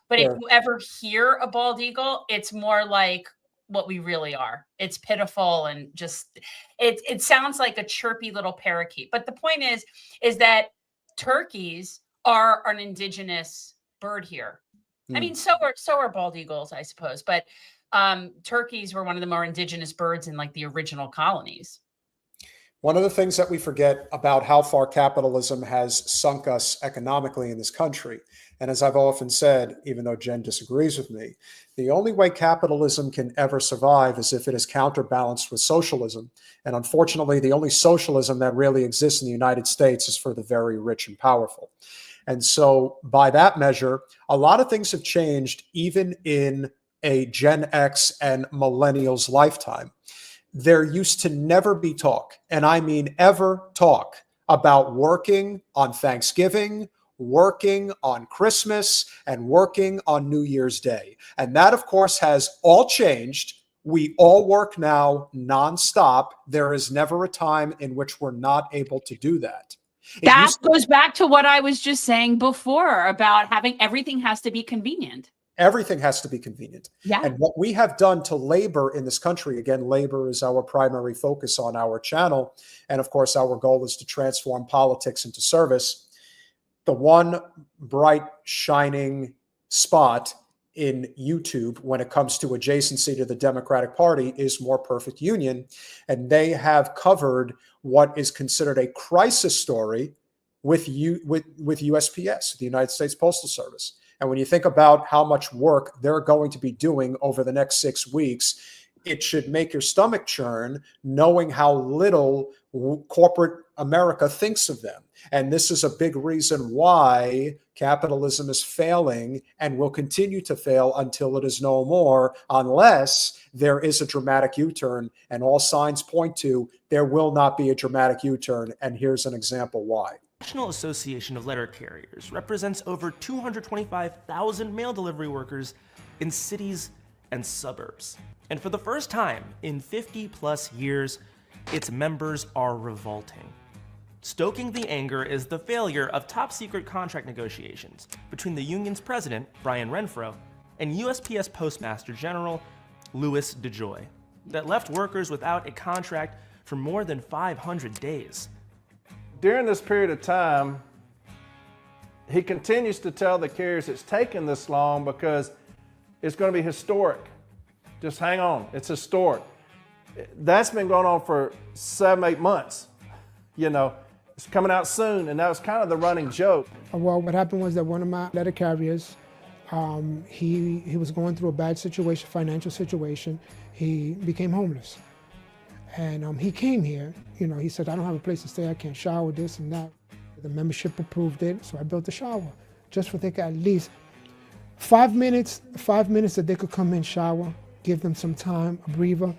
Speaker 2: But if you ever hear a bald eagle, it's more like what we really are. It's pitiful and just, it sounds like a chirpy little parakeet. But the point is that turkeys are an indigenous bird here. I mean, so are bald eagles, I suppose. But turkeys were one of the more indigenous birds in like the original colonies.
Speaker 1: One of the things that we forget about how far capitalism has sunk us economically in this country, and as I've often said, even though Jen disagrees with me, the only way capitalism can ever survive is if it is counterbalanced with socialism. And unfortunately, the only socialism that really exists in the United States is for the very rich and powerful. And so by that measure, a lot of things have changed even in a Gen X and millennials lifetime. There used to never be talk, and I mean ever talk, about working on Thanksgiving, working on Christmas, and working on New Year's Day. And that, of course, has all changed. We all work now nonstop. There is never a time in which we're not able to do that.
Speaker 2: That goes back to what I was just saying before about having everything has to be convenient.
Speaker 1: Everything has to be convenient.
Speaker 2: Yeah.
Speaker 1: And what we have done to labor in this country, again, labor is our primary focus on our channel. And of course, our goal is to transform politics into service. The one bright, shining spot in YouTube when it comes to adjacency to the Democratic Party is More Perfect Union. And they have covered what is considered a crisis story with USPS, the United States Postal Service. And when you think about how much work they're going to be doing over the next 6 weeks, it should make your stomach churn knowing how little corporate America thinks of them. And this is a big reason why capitalism is failing and will continue to fail until it is no more, unless there is a dramatic U-turn. And all signs point to there will not be a dramatic U-turn. And here's an example why.
Speaker 11: National Association of Letter Carriers represents over 225,000 mail delivery workers in cities and suburbs. And for the first time in 50 plus years, its members are revolting. Stoking the anger is the failure of top secret contract negotiations between the union's president, Brian Renfro, and USPS Postmaster General Louis DeJoy that left workers without a contract for more than 500 days.
Speaker 12: During this period of time, he continues to tell the carriers it's taken this long because it's going to be historic. Just hang on, it's historic. That's been going on for 7-8 months. You know, it's coming out soon, and that was kind of the running joke.
Speaker 13: Well, what happened was that one of my letter carriers, he was going through a bad situation, financial situation. He became homeless. And he came here, he said, I don't have a place to stay, I can't shower, this and that. The membership approved it, so I built a shower, just for they could at least 5 minutes that they could come in, shower, give them some time, a breather.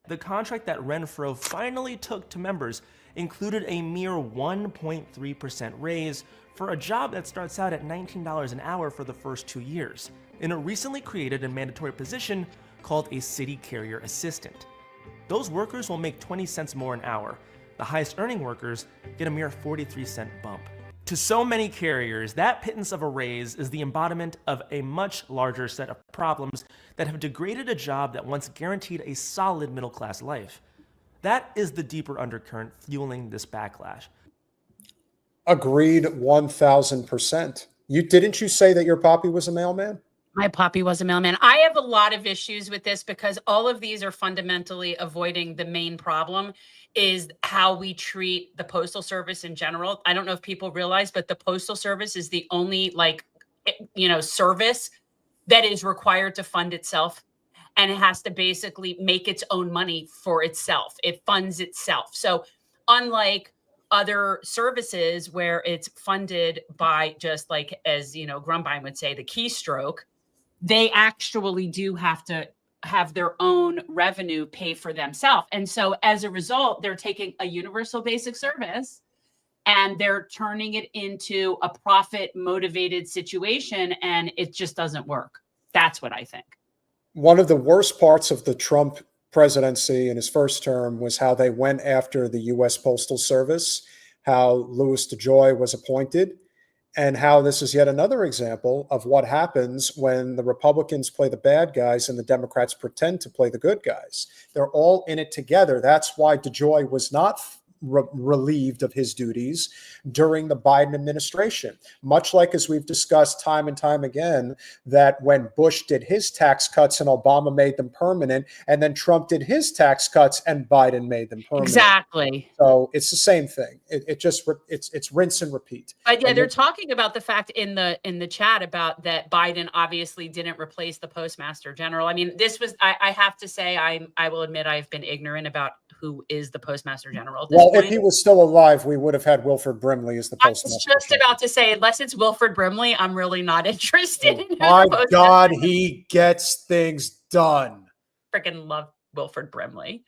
Speaker 11: The contract that Renfro finally took to members included a mere 1.3% raise for a job that starts out at $19 an hour for the first 2 years, in a recently created and mandatory position called a city carrier assistant. Those workers will make 20 cents more an hour. The highest earning workers get a mere 43-cent bump. To so many carriers, that pittance of a raise is the embodiment of a much larger set of problems that have degraded a job that once guaranteed a solid middle-class life. That is the deeper undercurrent fueling this backlash.
Speaker 1: Agreed 1,000%. Didn't you say that your poppy was a mailman?
Speaker 2: My poppy was a mailman. I have a lot of issues with this because all of these are fundamentally avoiding the main problem, is how we treat the Postal Service in general. I don't know if people realize, but the Postal Service is the only service that is required to fund itself, and it has to basically make its own money for itself. It funds itself. So unlike other services where it's funded by just like, as Grumbine would say, the keystroke, they actually do have to have their own revenue pay for themselves. And so as a result, they're taking a universal basic service and they're turning it into a profit motivated situation, and it just doesn't work. That's what I think.
Speaker 1: One of the worst parts of the Trump presidency in his first term was how they went after the U.S. Postal Service, how Louis DeJoy was appointed, and how this is yet another example of what happens when the Republicans play the bad guys and the Democrats pretend to play the good guys. They're all in it together. That's why DeJoy was not relieved of his duties during the Biden administration, much like, as we've discussed time and time again, that when Bush did his tax cuts and Obama made them permanent, and then Trump did his tax cuts and Biden made them permanent.
Speaker 2: Exactly.
Speaker 1: So it's the same thing. It's rinse and repeat.
Speaker 2: But yeah, they're talking about the fact in the chat about that Biden obviously didn't replace the Postmaster General. I mean, this was, I have to say, I will admit I've been ignorant about who is the Postmaster General at this point.
Speaker 1: If he was still alive, we would have had Wilford Brimley as the Postmaster.
Speaker 2: I was just about to say, unless it's Wilford Brimley, I'm really not interested in who
Speaker 1: My
Speaker 2: the
Speaker 1: God, he gets things done.
Speaker 2: Freaking love Wilford Brimley.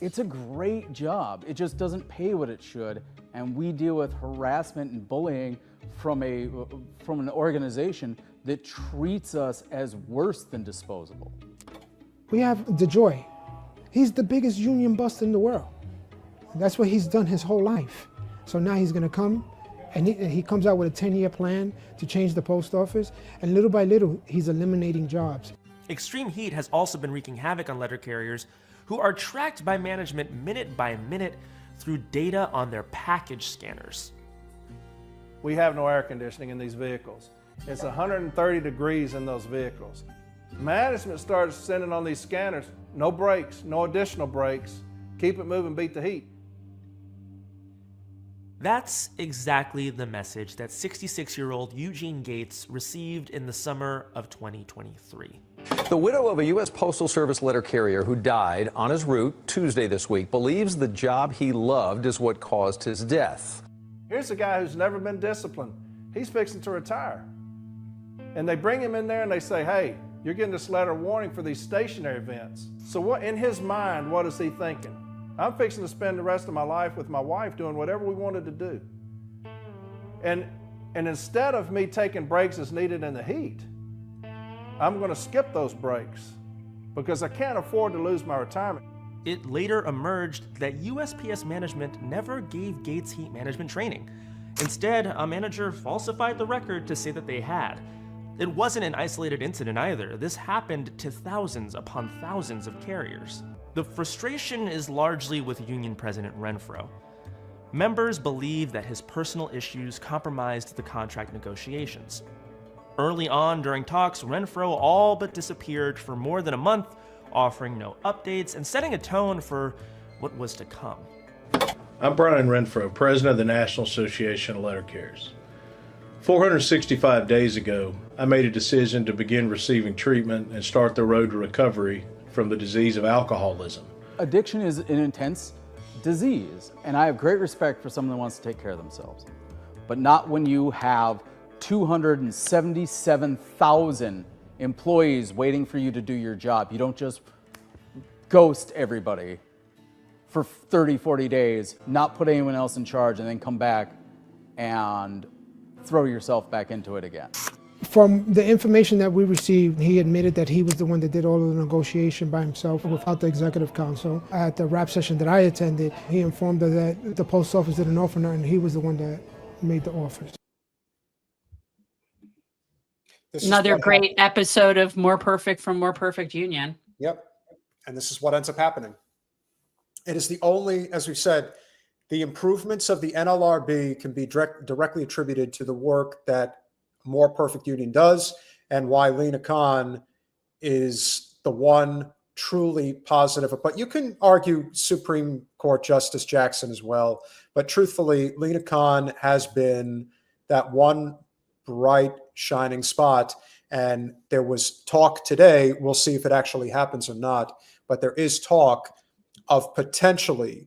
Speaker 14: It's a great job. It just doesn't pay what it should, and we deal with harassment and bullying from an organization that treats us as worse than disposable.
Speaker 13: We have DeJoy. He's the biggest union bust in the world. That's what he's done his whole life. So now he's going to come, and he comes out with a 10-year plan to change the post office, and little by little, he's eliminating jobs.
Speaker 11: Extreme heat has also been wreaking havoc on letter carriers who are tracked by management minute by minute through data on their package scanners.
Speaker 12: We have no air conditioning in these vehicles. It's 130 degrees in those vehicles. Management starts sending on these scanners, no brakes, no additional brakes, keep it moving, beat the heat.
Speaker 11: That's exactly the message that 66-year-old Eugene Gates received in the summer of 2023.
Speaker 15: The widow of a U.S. Postal Service letter carrier who died on his route Tuesday this week believes the job he loved is what caused his death.
Speaker 12: Here's a guy who's never been disciplined. He's fixing to retire. And they bring him in there and they say, hey, you're getting this letter of warning for these stationary events. So what, in his mind, what is he thinking? I'm fixing to spend the rest of my life with my wife doing whatever we wanted to do. And instead of me taking breaks as needed in the heat, I'm going to skip those breaks because I can't afford to lose my retirement.
Speaker 11: It later emerged that USPS management never gave Gates heat management training. Instead, a manager falsified the record to say that they had. It wasn't an isolated incident either. This happened to thousands upon thousands of carriers. The frustration is largely with Union President Renfro. Members believe that his personal issues compromised the contract negotiations. Early on during talks, Renfro all but disappeared for more than a month, offering no updates and setting a tone for what was to come.
Speaker 16: I'm Brian Renfro, president of the National Association of Letter Carriers. 465 days ago, I made a decision to begin receiving treatment and start the road to recovery from the disease of alcoholism.
Speaker 14: Addiction is an intense disease, and I have great respect for someone that wants to take care of themselves, but not when you have 277,000 employees waiting for you to do your job. You don't just ghost everybody for 30, 40 days, not put anyone else in charge, and then come back and throw yourself back into it again.
Speaker 13: From the information that we received, he admitted that he was the one that did all of the negotiation by himself without the executive council. At the rap session that I attended, he informed her that the post office didn't offer nothing, and he was the one that made the offers.
Speaker 2: Another great episode of More Perfect from More Perfect Union.
Speaker 1: Yep. And this is what ends up happening. It is the only, as we said, the improvements of the NLRB can be directly attributed to the work that More Perfect Union does, and why Lena Khan is the one truly positive. But you can argue Supreme Court Justice Jackson as well. But truthfully, Lena Khan has been that one bright, shining spot. And there was talk today, we'll see if it actually happens or not, but there is talk of potentially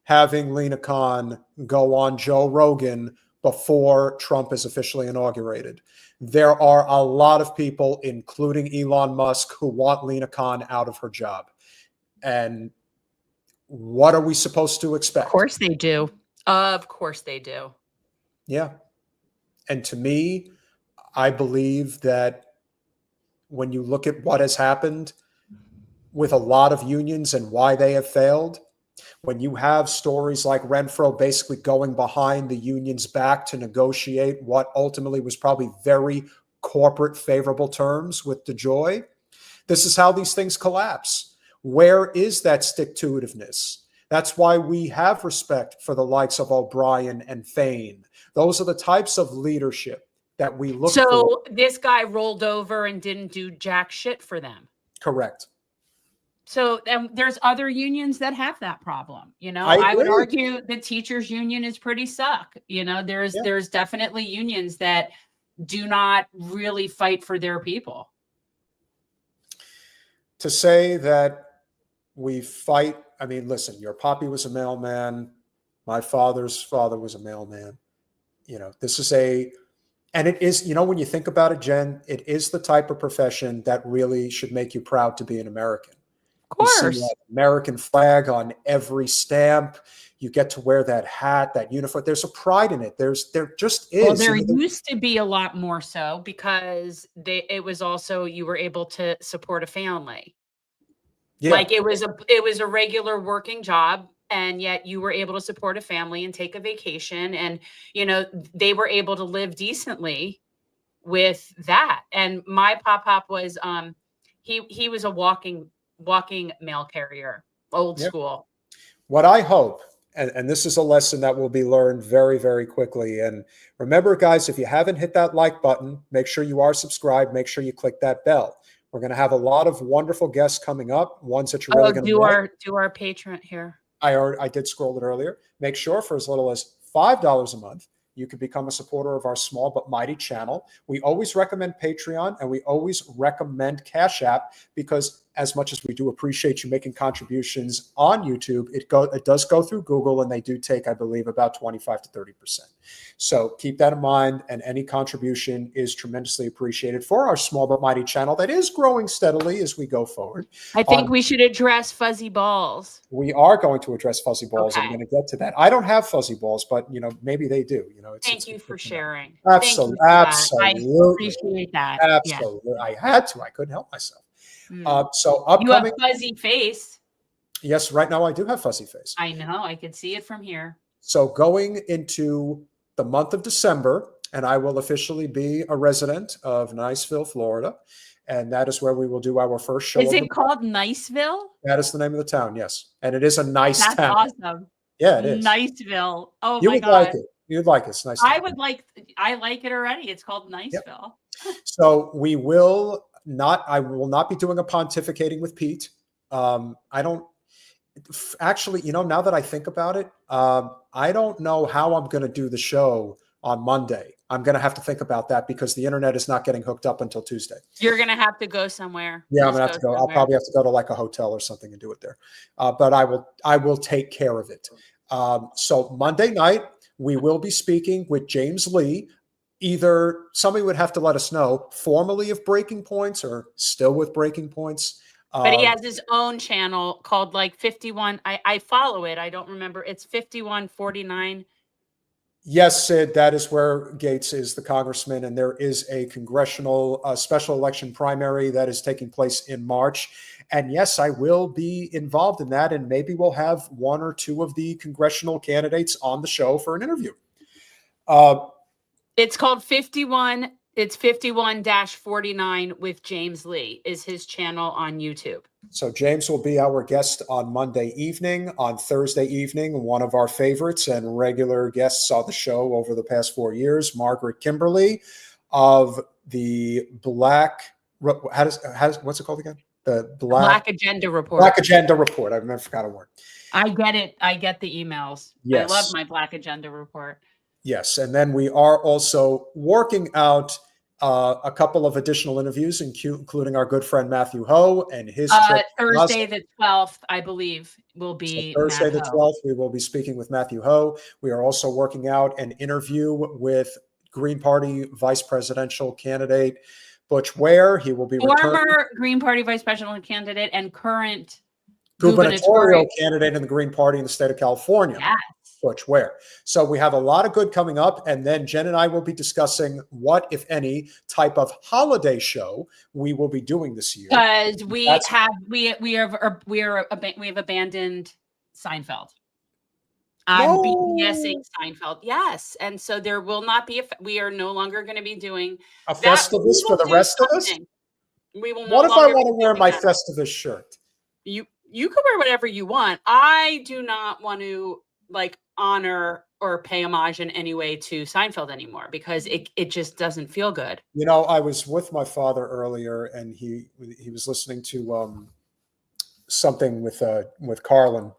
Speaker 1: having Lena Khan go on Joe Rogan before Trump is officially inaugurated. There are a lot of people, including Elon Musk, who want Lena Khan out of her job. And what are we supposed to expect?
Speaker 2: Of course they do. Of course they do.
Speaker 1: Yeah. And to me, I believe that when you look at what has happened with a lot of unions and why they have failed, when you have stories like Renfro basically going behind the union's back to negotiate what ultimately was probably very corporate favorable terms with DeJoy, this is how these things collapse. Where is that stick-to-itiveness? That's why we have respect for the likes of O'Brien and Fain. Those are the types of leadership that we look for.
Speaker 2: So this guy rolled over and didn't do jack shit for them.
Speaker 1: Correct.
Speaker 2: So there's other unions that have that problem. You know,
Speaker 1: I
Speaker 2: I would
Speaker 1: agree.
Speaker 2: argue the teachers union is pretty suck. You know, there's definitely unions that do not really fight for their people.
Speaker 1: To say that we fight, I mean, listen, your papi was a mailman. My father's father was a mailman. You know, this is and it is, you know, when you think about it, Jen, it is the type of profession that really should make you proud to be an American.
Speaker 2: Of course.
Speaker 1: You see that American flag on every stamp. You get to wear that hat, that uniform. There's a pride in it. There just is.
Speaker 2: Well, there used to be a lot more so because it was also, you were able to support a family.
Speaker 1: Yeah.
Speaker 2: Like it was a regular working job, and yet you were able to support a family and take a vacation, and you know they were able to live decently with that. And my pop was he was a walking mail carrier, old school.
Speaker 1: What I hope, and this is a lesson that will be learned very, very quickly. And remember, guys, if you haven't hit that like button, make sure you are subscribed. Make sure you click that bell. We're going to have a lot of wonderful guests coming up. Ones that you're really going to
Speaker 2: do our patron here.
Speaker 1: I did scroll it earlier. Make sure for as little as $5 a month, you can become a supporter of our small but mighty channel. We always recommend Patreon, and we always recommend Cash App, because as much as we do appreciate you making contributions on YouTube, it does go through Google, and they do take, I believe, about 25 to 30%. So keep that in mind, and any contribution is tremendously appreciated for our small but mighty channel that is growing steadily as we go forward.
Speaker 2: I think we should address fuzzy balls.
Speaker 1: We are going to address fuzzy balls.
Speaker 2: Okay.
Speaker 1: I'm going to get to that. I don't have fuzzy balls, but you know, maybe they do. You know,
Speaker 2: Thank you for sharing.
Speaker 1: Absolutely,
Speaker 2: Thank you for that. I appreciate that.
Speaker 1: Absolutely, yeah. I had to. I couldn't help myself. So
Speaker 2: You
Speaker 1: upcoming.
Speaker 2: have fuzzy face.
Speaker 1: Yes, right now I do have fuzzy face.
Speaker 2: I know. I could see it from here.
Speaker 1: So going into the month of December, and I will officially be a resident of Niceville, Florida, and that is where we will do our first show.
Speaker 2: Is it called Niceville?
Speaker 1: That is the name of the town. Yes, and it is a nice
Speaker 2: That's
Speaker 1: town.
Speaker 2: Awesome.
Speaker 1: Yeah, it is.
Speaker 2: Niceville. Oh
Speaker 1: You
Speaker 2: my
Speaker 1: would
Speaker 2: God.
Speaker 1: like it. You'd like it. It's nice.
Speaker 2: I like it already. It's called Niceville.
Speaker 1: Yep. So we will not. I will not be doing a pontificating with Pete. I don't actually. You know, now that I think about it, I don't know how I'm going to do the show on Monday I'm going to have to think about that because the internet is not getting hooked up until Tuesday.
Speaker 2: You're going to have to go somewhere.
Speaker 1: Yeah, I'm going to have to go. I'll probably have to go to like a hotel or something and do it there. But I will take care of it. So Monday night, we will be speaking with James Lee. Either somebody would have to let us know formally of Breaking Points or still with Breaking Points.
Speaker 2: But he has his own channel called like 51. I follow it. I don't remember. It's 5149.
Speaker 1: Yes, Sid, that is where Gates is the congressman, and there is a congressional special election primary that is taking place in March. And yes, I will be involved in that, and maybe we'll have one or two of the congressional candidates on the show for an interview.
Speaker 2: It's called 51. It's 51-49 with James Lee is his channel on YouTube.
Speaker 1: So James will be our guest on Monday evening. On Thursday evening, one of our favorites and regular guests on the show over the past 4 years, Margaret Kimberly of the Black, what's it called again? The
Speaker 2: Black Agenda Report.
Speaker 1: Black Agenda Report. I forgot a word.
Speaker 2: I get it. I get the emails.
Speaker 1: Yes.
Speaker 2: I love my Black Agenda Report.
Speaker 1: Yes. And then we are also working out a couple of additional interviews, including our good friend Matthew Ho and his trip.
Speaker 2: Thursday the 12th, I believe, will be
Speaker 1: so Thursday
Speaker 2: Matt
Speaker 1: the
Speaker 2: Ho.
Speaker 1: 12th. We will be speaking with Matthew Ho. We are also working out an interview with Green Party vice presidential candidate Butch Ware. He will be
Speaker 2: Former Green Party vice presidential candidate and current
Speaker 1: gubernatorial candidate in the Green Party in the state of California.
Speaker 2: Yes.
Speaker 1: Butch Ware. So we have a lot of good coming up, and then Jen and I will be discussing what, if any, type of holiday show we will be doing this year.
Speaker 2: Because we have abandoned Seinfeld. I'm BSing Seinfeld. Yes. And so there will not be we are no longer going to be doing
Speaker 1: a Festivus for the rest of us.
Speaker 2: We will.
Speaker 1: What if I want to wear my Festivus shirt?
Speaker 2: You can wear whatever you want. I do not want to honor or pay homage in any way to Seinfeld anymore because it just doesn't feel good.
Speaker 1: You know, I was with my father earlier, and he was listening to something with Carlin,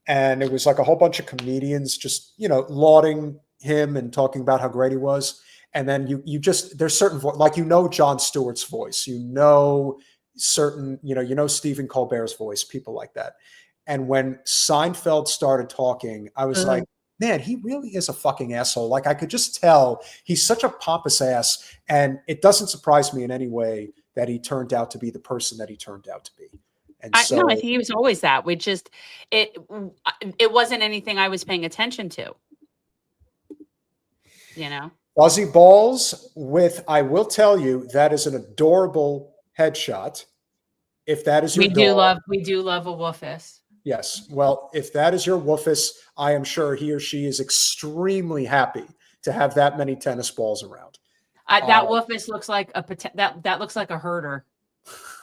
Speaker 1: and it was like a whole bunch of comedians just lauding him and talking about how great he was. And then you just there's certain like Jon Stewart's voice, certain Stephen Colbert's voice, people like that. And when Seinfeld started talking, I was like, man, he really is a fucking asshole. Like, I could just tell he's such a pompous ass. And it doesn't surprise me in any way that he turned out to be the person that he turned out to be. And
Speaker 2: I think he was always that. It wasn't anything I was paying attention to.
Speaker 1: Fuzzy balls I will tell you, that is an adorable headshot. If that is your
Speaker 2: we do love a woofus.
Speaker 1: Yes. Well, if that is your woofus, I am sure he or she is extremely happy to have that many tennis balls around.
Speaker 2: That woofus looks like that looks like a herder.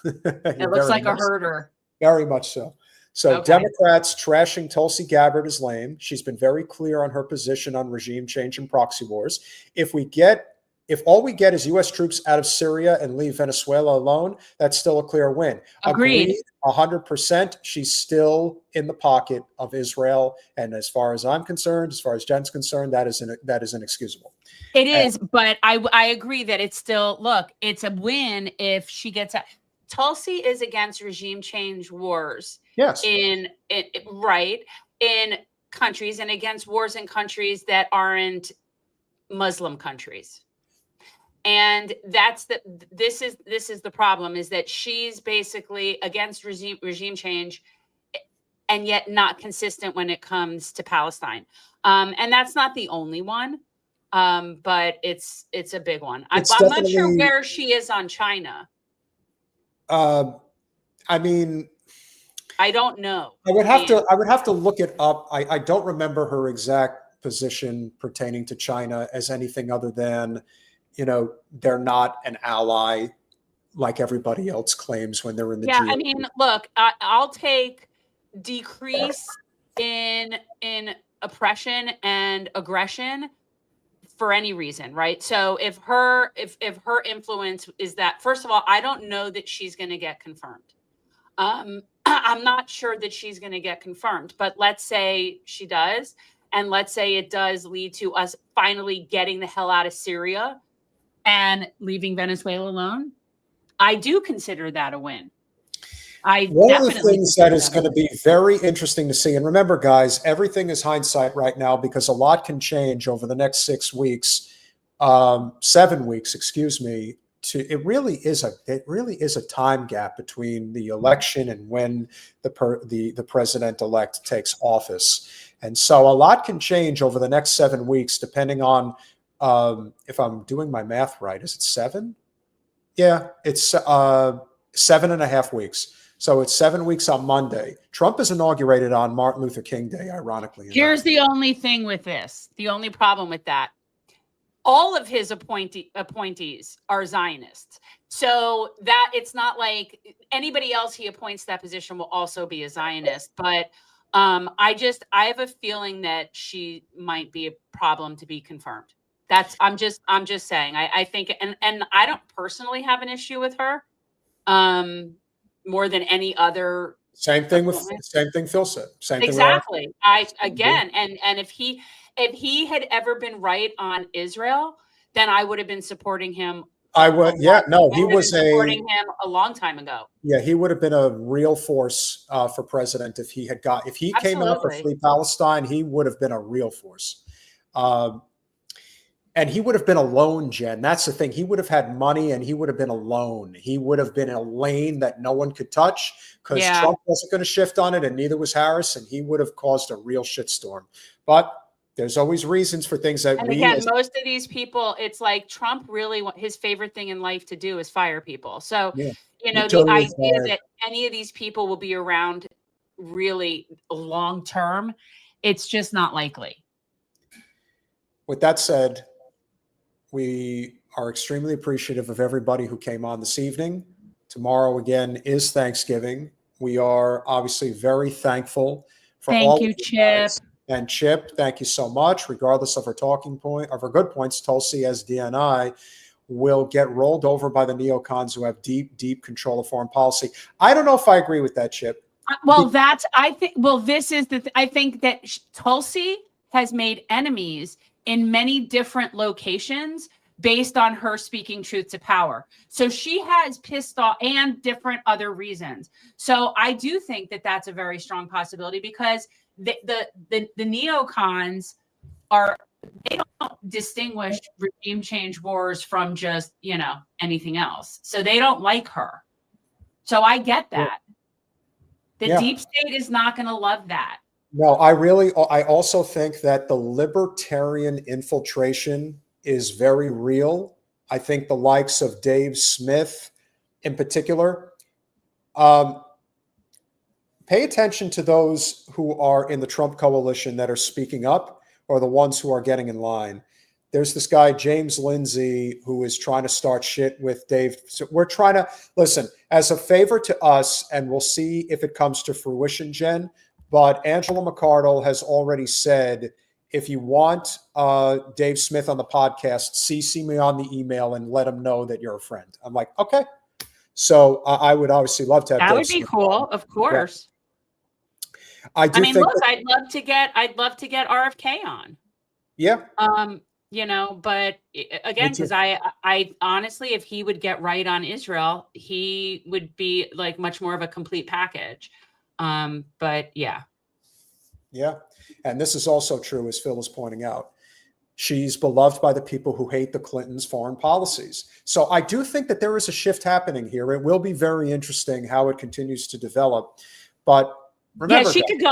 Speaker 2: It looks like a herder.
Speaker 1: Very much so. So okay. Democrats trashing Tulsi Gabbard is lame. She's been very clear on her position on regime change and proxy wars. If all we get is U.S. troops out of Syria and leave Venezuela alone, that's still a clear win.
Speaker 2: Agreed.
Speaker 1: 100%. She's still in the pocket of Israel. And as far as I'm concerned, as far as Jen's concerned, that is inexcusable.
Speaker 2: It is, but I agree that it's still, it's a win if she gets out. Tulsi is against regime change wars.
Speaker 1: Yes.
Speaker 2: In countries and against wars in countries that aren't Muslim countries. And this is the problem, is that she's basically against regime change and yet not consistent when it comes to Palestine. And that's not the only one, but it's a big one. I'm not sure where she is on China.
Speaker 1: I mean,
Speaker 2: I don't know.
Speaker 1: I would have to look it up. I don't remember her exact position pertaining to China as anything other than, they're not an ally like everybody else claims when they're in the
Speaker 2: I mean, look, I'll take decrease in oppression and aggression for any reason, right? So if her influence is that, first of all, I don't know that she's going to get confirmed. I'm not sure that she's going to get confirmed, but let's say she does. and let's say it does lead to us finally getting the hell out of Syria and leaving Venezuela alone, I do consider that a win.
Speaker 1: One of the things that is going to be very interesting to see, and remember, guys, everything is hindsight right now because a lot can change over the next 6 weeks, 7 weeks, excuse me. It really is a time gap between the election and when the president-elect takes office, and so a lot can change over the next 7 weeks, depending on if I'm doing my math right. Is it 7? Yeah, it's 7.5 weeks. So it's 7 weeks on Monday. Trump is inaugurated on Martin Luther King Day, ironically.
Speaker 2: Here's the only thing with this, the only problem with that. All of his appointees are Zionists. So that it's not like anybody else he appoints to that position will also be a Zionist. But I have a feeling that she might be a problem to be confirmed. I'm just saying. I think, and I don't personally have an issue with her. More than any other.
Speaker 1: Same thing Phil said. Same
Speaker 2: exactly. And if he had ever been right on Israel, then I would have been supporting him.
Speaker 1: I would. Yeah. No, he was
Speaker 2: supporting him a long time ago.
Speaker 1: Yeah, he would have been a real force for president if he came out for Free Palestine. He would have been a real force. And he would have been alone, Jen. That's the thing. He would have had money and he would have been alone. He would have been in a lane that no one could touch because Trump wasn't going to shift on it and neither was Harris. And he would have caused a real shitstorm. But there's always reasons for things that
Speaker 2: most of these people, it's like Trump really, his favorite thing in life to do is fire people. So, the idea that any of these people will be around really long term, it's just not likely.
Speaker 1: With that said, we are extremely appreciative of everybody who came on this evening. Tomorrow, again, is Thanksgiving. We are obviously very thankful for all.
Speaker 2: Thank you, Chip.
Speaker 1: And Chip, thank you so much. Regardless of her good points, Tulsi as DNI will get rolled over by the neocons who have deep, deep control of foreign policy. I don't know if I agree with that, Chip.
Speaker 2: I think that Tulsi has made enemies in many different locations based on her speaking truth to power. So she has pissed off and different other reasons. So I do think that that's a very strong possibility because the neocons they don't distinguish regime change wars from just, anything else. So they don't like her. So I get that. The deep state is not going to love that.
Speaker 1: No, I also think that the libertarian infiltration is very real. I think the likes of Dave Smith in particular, pay attention to those who are in the Trump coalition that are speaking up or the ones who are getting in line. There's this guy, James Lindsay, who is trying to start shit with Dave. So we're trying to listen as a favor to us, and we'll see if it comes to fruition, Jen. But Angela McArdle has already said, if you want Dave Smith on the podcast, CC me on the email and let him know that you're a friend. I'm like, okay. So I would obviously love to have
Speaker 2: that.
Speaker 1: Dave
Speaker 2: Would be
Speaker 1: Smith
Speaker 2: cool,
Speaker 1: on.
Speaker 2: Of course.
Speaker 1: Yeah.
Speaker 2: I mean, look, I'd love to get RFK on.
Speaker 1: Yeah.
Speaker 2: But again, because I honestly, if he would get right on Israel, he would be like much more of a complete package. But yeah. And this is also true, as Phil is pointing out. She's beloved by the people who hate the Clintons' foreign policies. So I do think that there is a shift happening here. It will be very interesting how it continues to develop. But remember,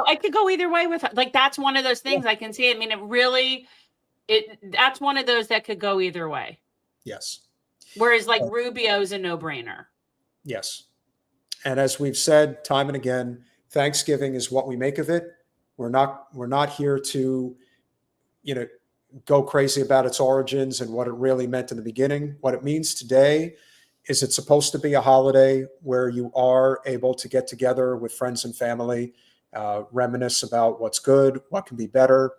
Speaker 2: I could go either way with her. Like, that's one of those things I can see. I mean, that's one of those that could go either way.
Speaker 1: Yes.
Speaker 2: Whereas like Rubio's a no-brainer.
Speaker 1: Yes. And as we've said time and again, Thanksgiving is what we make of it. We're not here to, go crazy about its origins and what it really meant in the beginning. What it means today is it's supposed to be a holiday where you are able to get together with friends and family, reminisce about what's good, what can be better,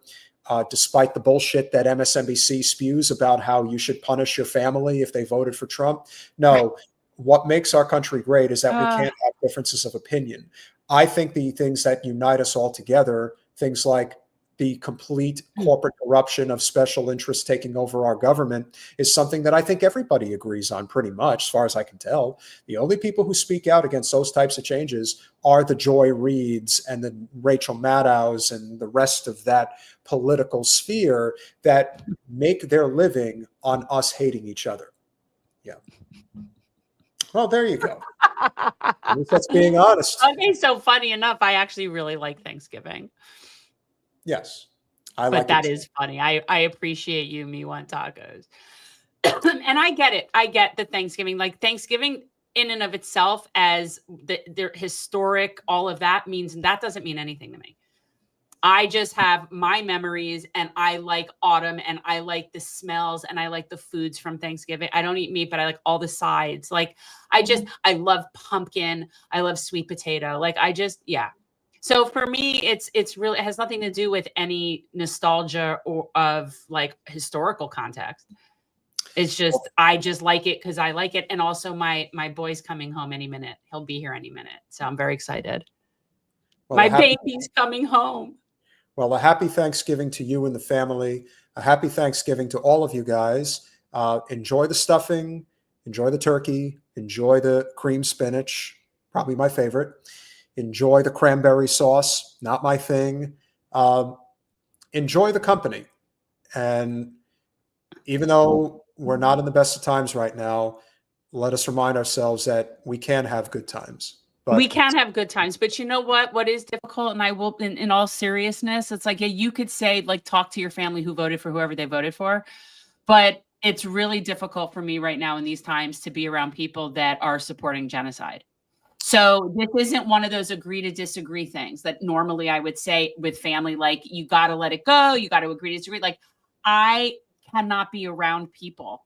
Speaker 1: despite the bullshit that MSNBC spews about how you should punish your family if they voted for Trump. No, what makes our country great is that we can't have differences of opinion. I think the things that unite us all together, things like the complete corporate corruption of special interests taking over our government is something that I think everybody agrees on pretty much, as far as I can tell. The only people who speak out against those types of changes are the Joy Reids and the Rachel Maddows and the rest of that political sphere that make their living on us hating each other. Yeah. Well, there you go. At least that's being honest.
Speaker 2: Okay, so funny enough, I actually really like Thanksgiving.
Speaker 1: Yes.
Speaker 2: But that is funny. I appreciate you, me want tacos. And I get it. I get the Thanksgiving. Like Thanksgiving in and of itself as the historic, all of that means, that doesn't mean anything to me. I just have my memories and I like autumn and I like the smells and I like the foods from Thanksgiving. I don't eat meat, but I like all the sides. Like I love pumpkin. I love sweet potato. Like yeah. So for me, it's really, it has nothing to do with any nostalgia or of like historical context. It's just, I just like it because I like it. And also my boy's coming home any minute. He'll be here any minute. So I'm very excited. Well, my baby's coming home.
Speaker 1: Well, a happy Thanksgiving to you and the family. A happy Thanksgiving to all of you guys. Enjoy the stuffing, enjoy the turkey, enjoy the cream spinach, probably my favorite. Enjoy the cranberry sauce, not my thing. Enjoy the company. And even though we're not in the best of times right now, let us remind ourselves that we can have good times. But
Speaker 2: we can have good times, but you know what is difficult, and I will, in all seriousness, it's like, yeah, you could say, like, talk to your family who voted for whoever they voted for, but it's really difficult for me right now in these times to be around people that are supporting genocide. So this isn't one of those agree to disagree things that normally I would say with family, like, you got to let it go. You got to agree to disagree. Like, I cannot be around people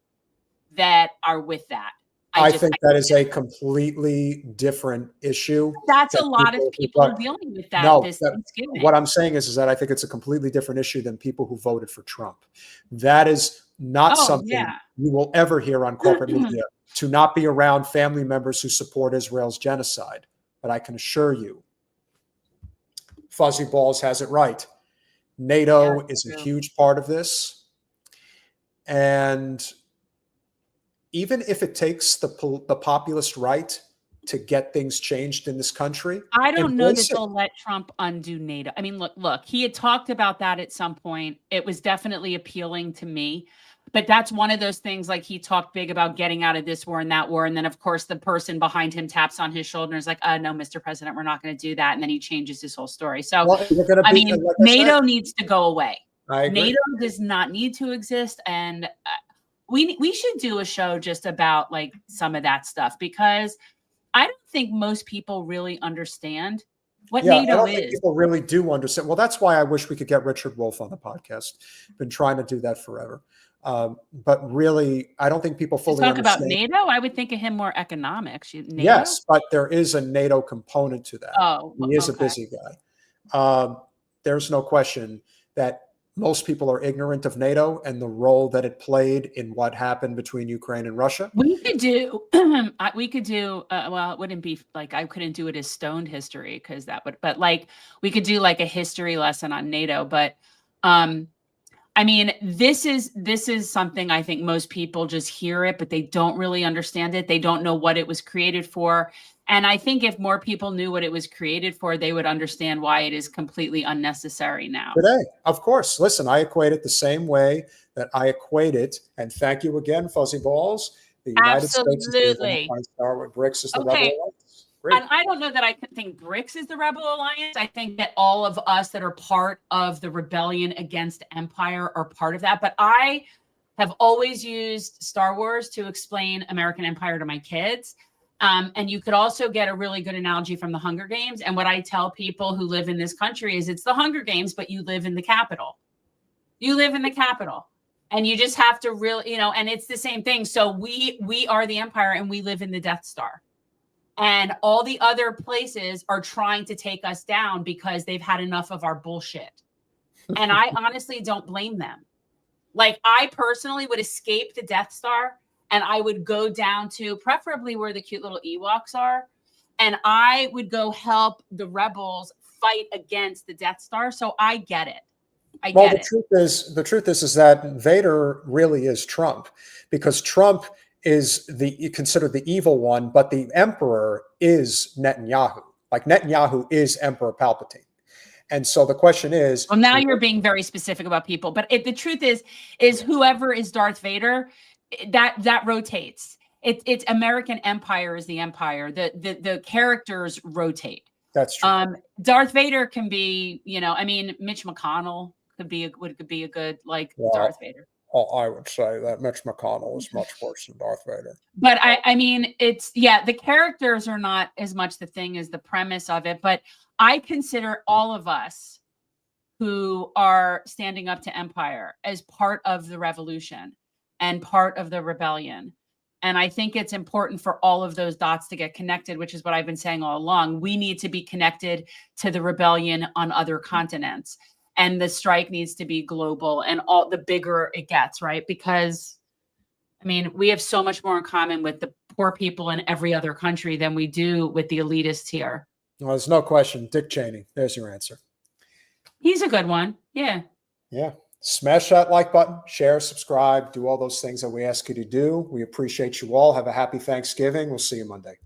Speaker 2: that are with that.
Speaker 1: I think that is a completely different issue.
Speaker 2: That's a lot of people dealing with that this Thanksgiving.
Speaker 1: What I'm saying is that I think it's a completely different issue than people who voted for Trump. That is not something you will ever hear on corporate media, to not be around family members who support Israel's genocide. But I can assure you, Fuzzy Balls has it right. NATO is a huge part of this. And even if it takes the populist right to get things changed in this country,
Speaker 2: I don't know that they'll let Trump undo NATO. I mean, look, he had talked about that at some point. It was definitely appealing to me. But that's one of those things, like, he talked big about getting out of this war and that war. And then, of course, the person behind him taps on his shoulder and is like, no, Mr. President, we're not going to do that. And then he changes his whole story. So, I mean, NATO needs to go away. NATO does not need to exist. And we should do a show just about, like, some of that stuff, because I don't think most people really understand what NATO is.
Speaker 1: People really do understand. Well, that's why I wish we could get Richard Wolff on the podcast. Been trying to do that forever. But really, I don't think people fully understand.
Speaker 2: About NATO, I would think of him more economics. NATO?
Speaker 1: Yes, but there is a NATO component to that.
Speaker 2: Oh,
Speaker 1: he is a busy guy. There's no question that most people are ignorant of NATO and the role that it played in what happened between Ukraine and Russia.
Speaker 2: We could do, well, it wouldn't be like, I couldn't do it as stoned history because that would, but like, we could do like a history lesson on NATO. But I mean, this is something I think most people just hear it, but they don't really understand it. They don't know what it was created for. And I think if more people knew what it was created for, they would understand why it is completely unnecessary now.
Speaker 1: Today, of course. Listen, I equate it the same way that I equate it. And thank you again, Fuzzy Balls. The United States is the star with BRICS is the rebel alliance.
Speaker 2: And I don't know that I think BRICS is the rebel alliance. I think that all of us that are part of the rebellion against empire are part of that. But I have always used Star Wars to explain American empire to my kids. And you could also get a really good analogy from the Hunger Games. And what I tell people who live in this country is it's the Hunger Games, but you live in the capital. You live in the capital. And you just have to really, and it's the same thing. So we are the empire and we live in the Death Star. And all the other places are trying to take us down because they've had enough of our bullshit. And I honestly don't blame them. Like, I personally would escape the Death Star and I would go down to preferably where the cute little Ewoks are. And I would go help the rebels fight against the Death Star. So I get it. I
Speaker 1: Well,
Speaker 2: get it.
Speaker 1: the truth is that Vader really is Trump, because Trump is considered the evil one, but the emperor is Netanyahu. Like Netanyahu is Emperor Palpatine. And so the question is,
Speaker 2: well, now you're being very specific about people, but the truth is whoever is Darth Vader, that rotates. It's American Empire is the empire. The characters rotate.
Speaker 1: That's true.
Speaker 2: Darth Vader can be, I mean, Mitch McConnell could be a good Darth Vader.
Speaker 1: I would say that Mitch McConnell is much worse than Darth Vader.
Speaker 2: But I mean, the characters are not as much the thing as the premise of it. But I consider all of us who are standing up to empire as part of the revolution and part of the rebellion. And I think it's important for all of those dots to get connected, which is what I've been saying all along. We need to be connected to the rebellion on other continents. And the strike needs to be global, and all the bigger it gets, right? Because, I mean, we have so much more in common with the poor people in every other country than we do with the elitists here.
Speaker 1: Well, there's no question. Dick Cheney. There's your answer.
Speaker 2: He's a good one. Yeah.
Speaker 1: Yeah. Smash that like button, share, subscribe, do all those things that we ask you to do. We appreciate you all. Have a happy Thanksgiving. We'll see you Monday.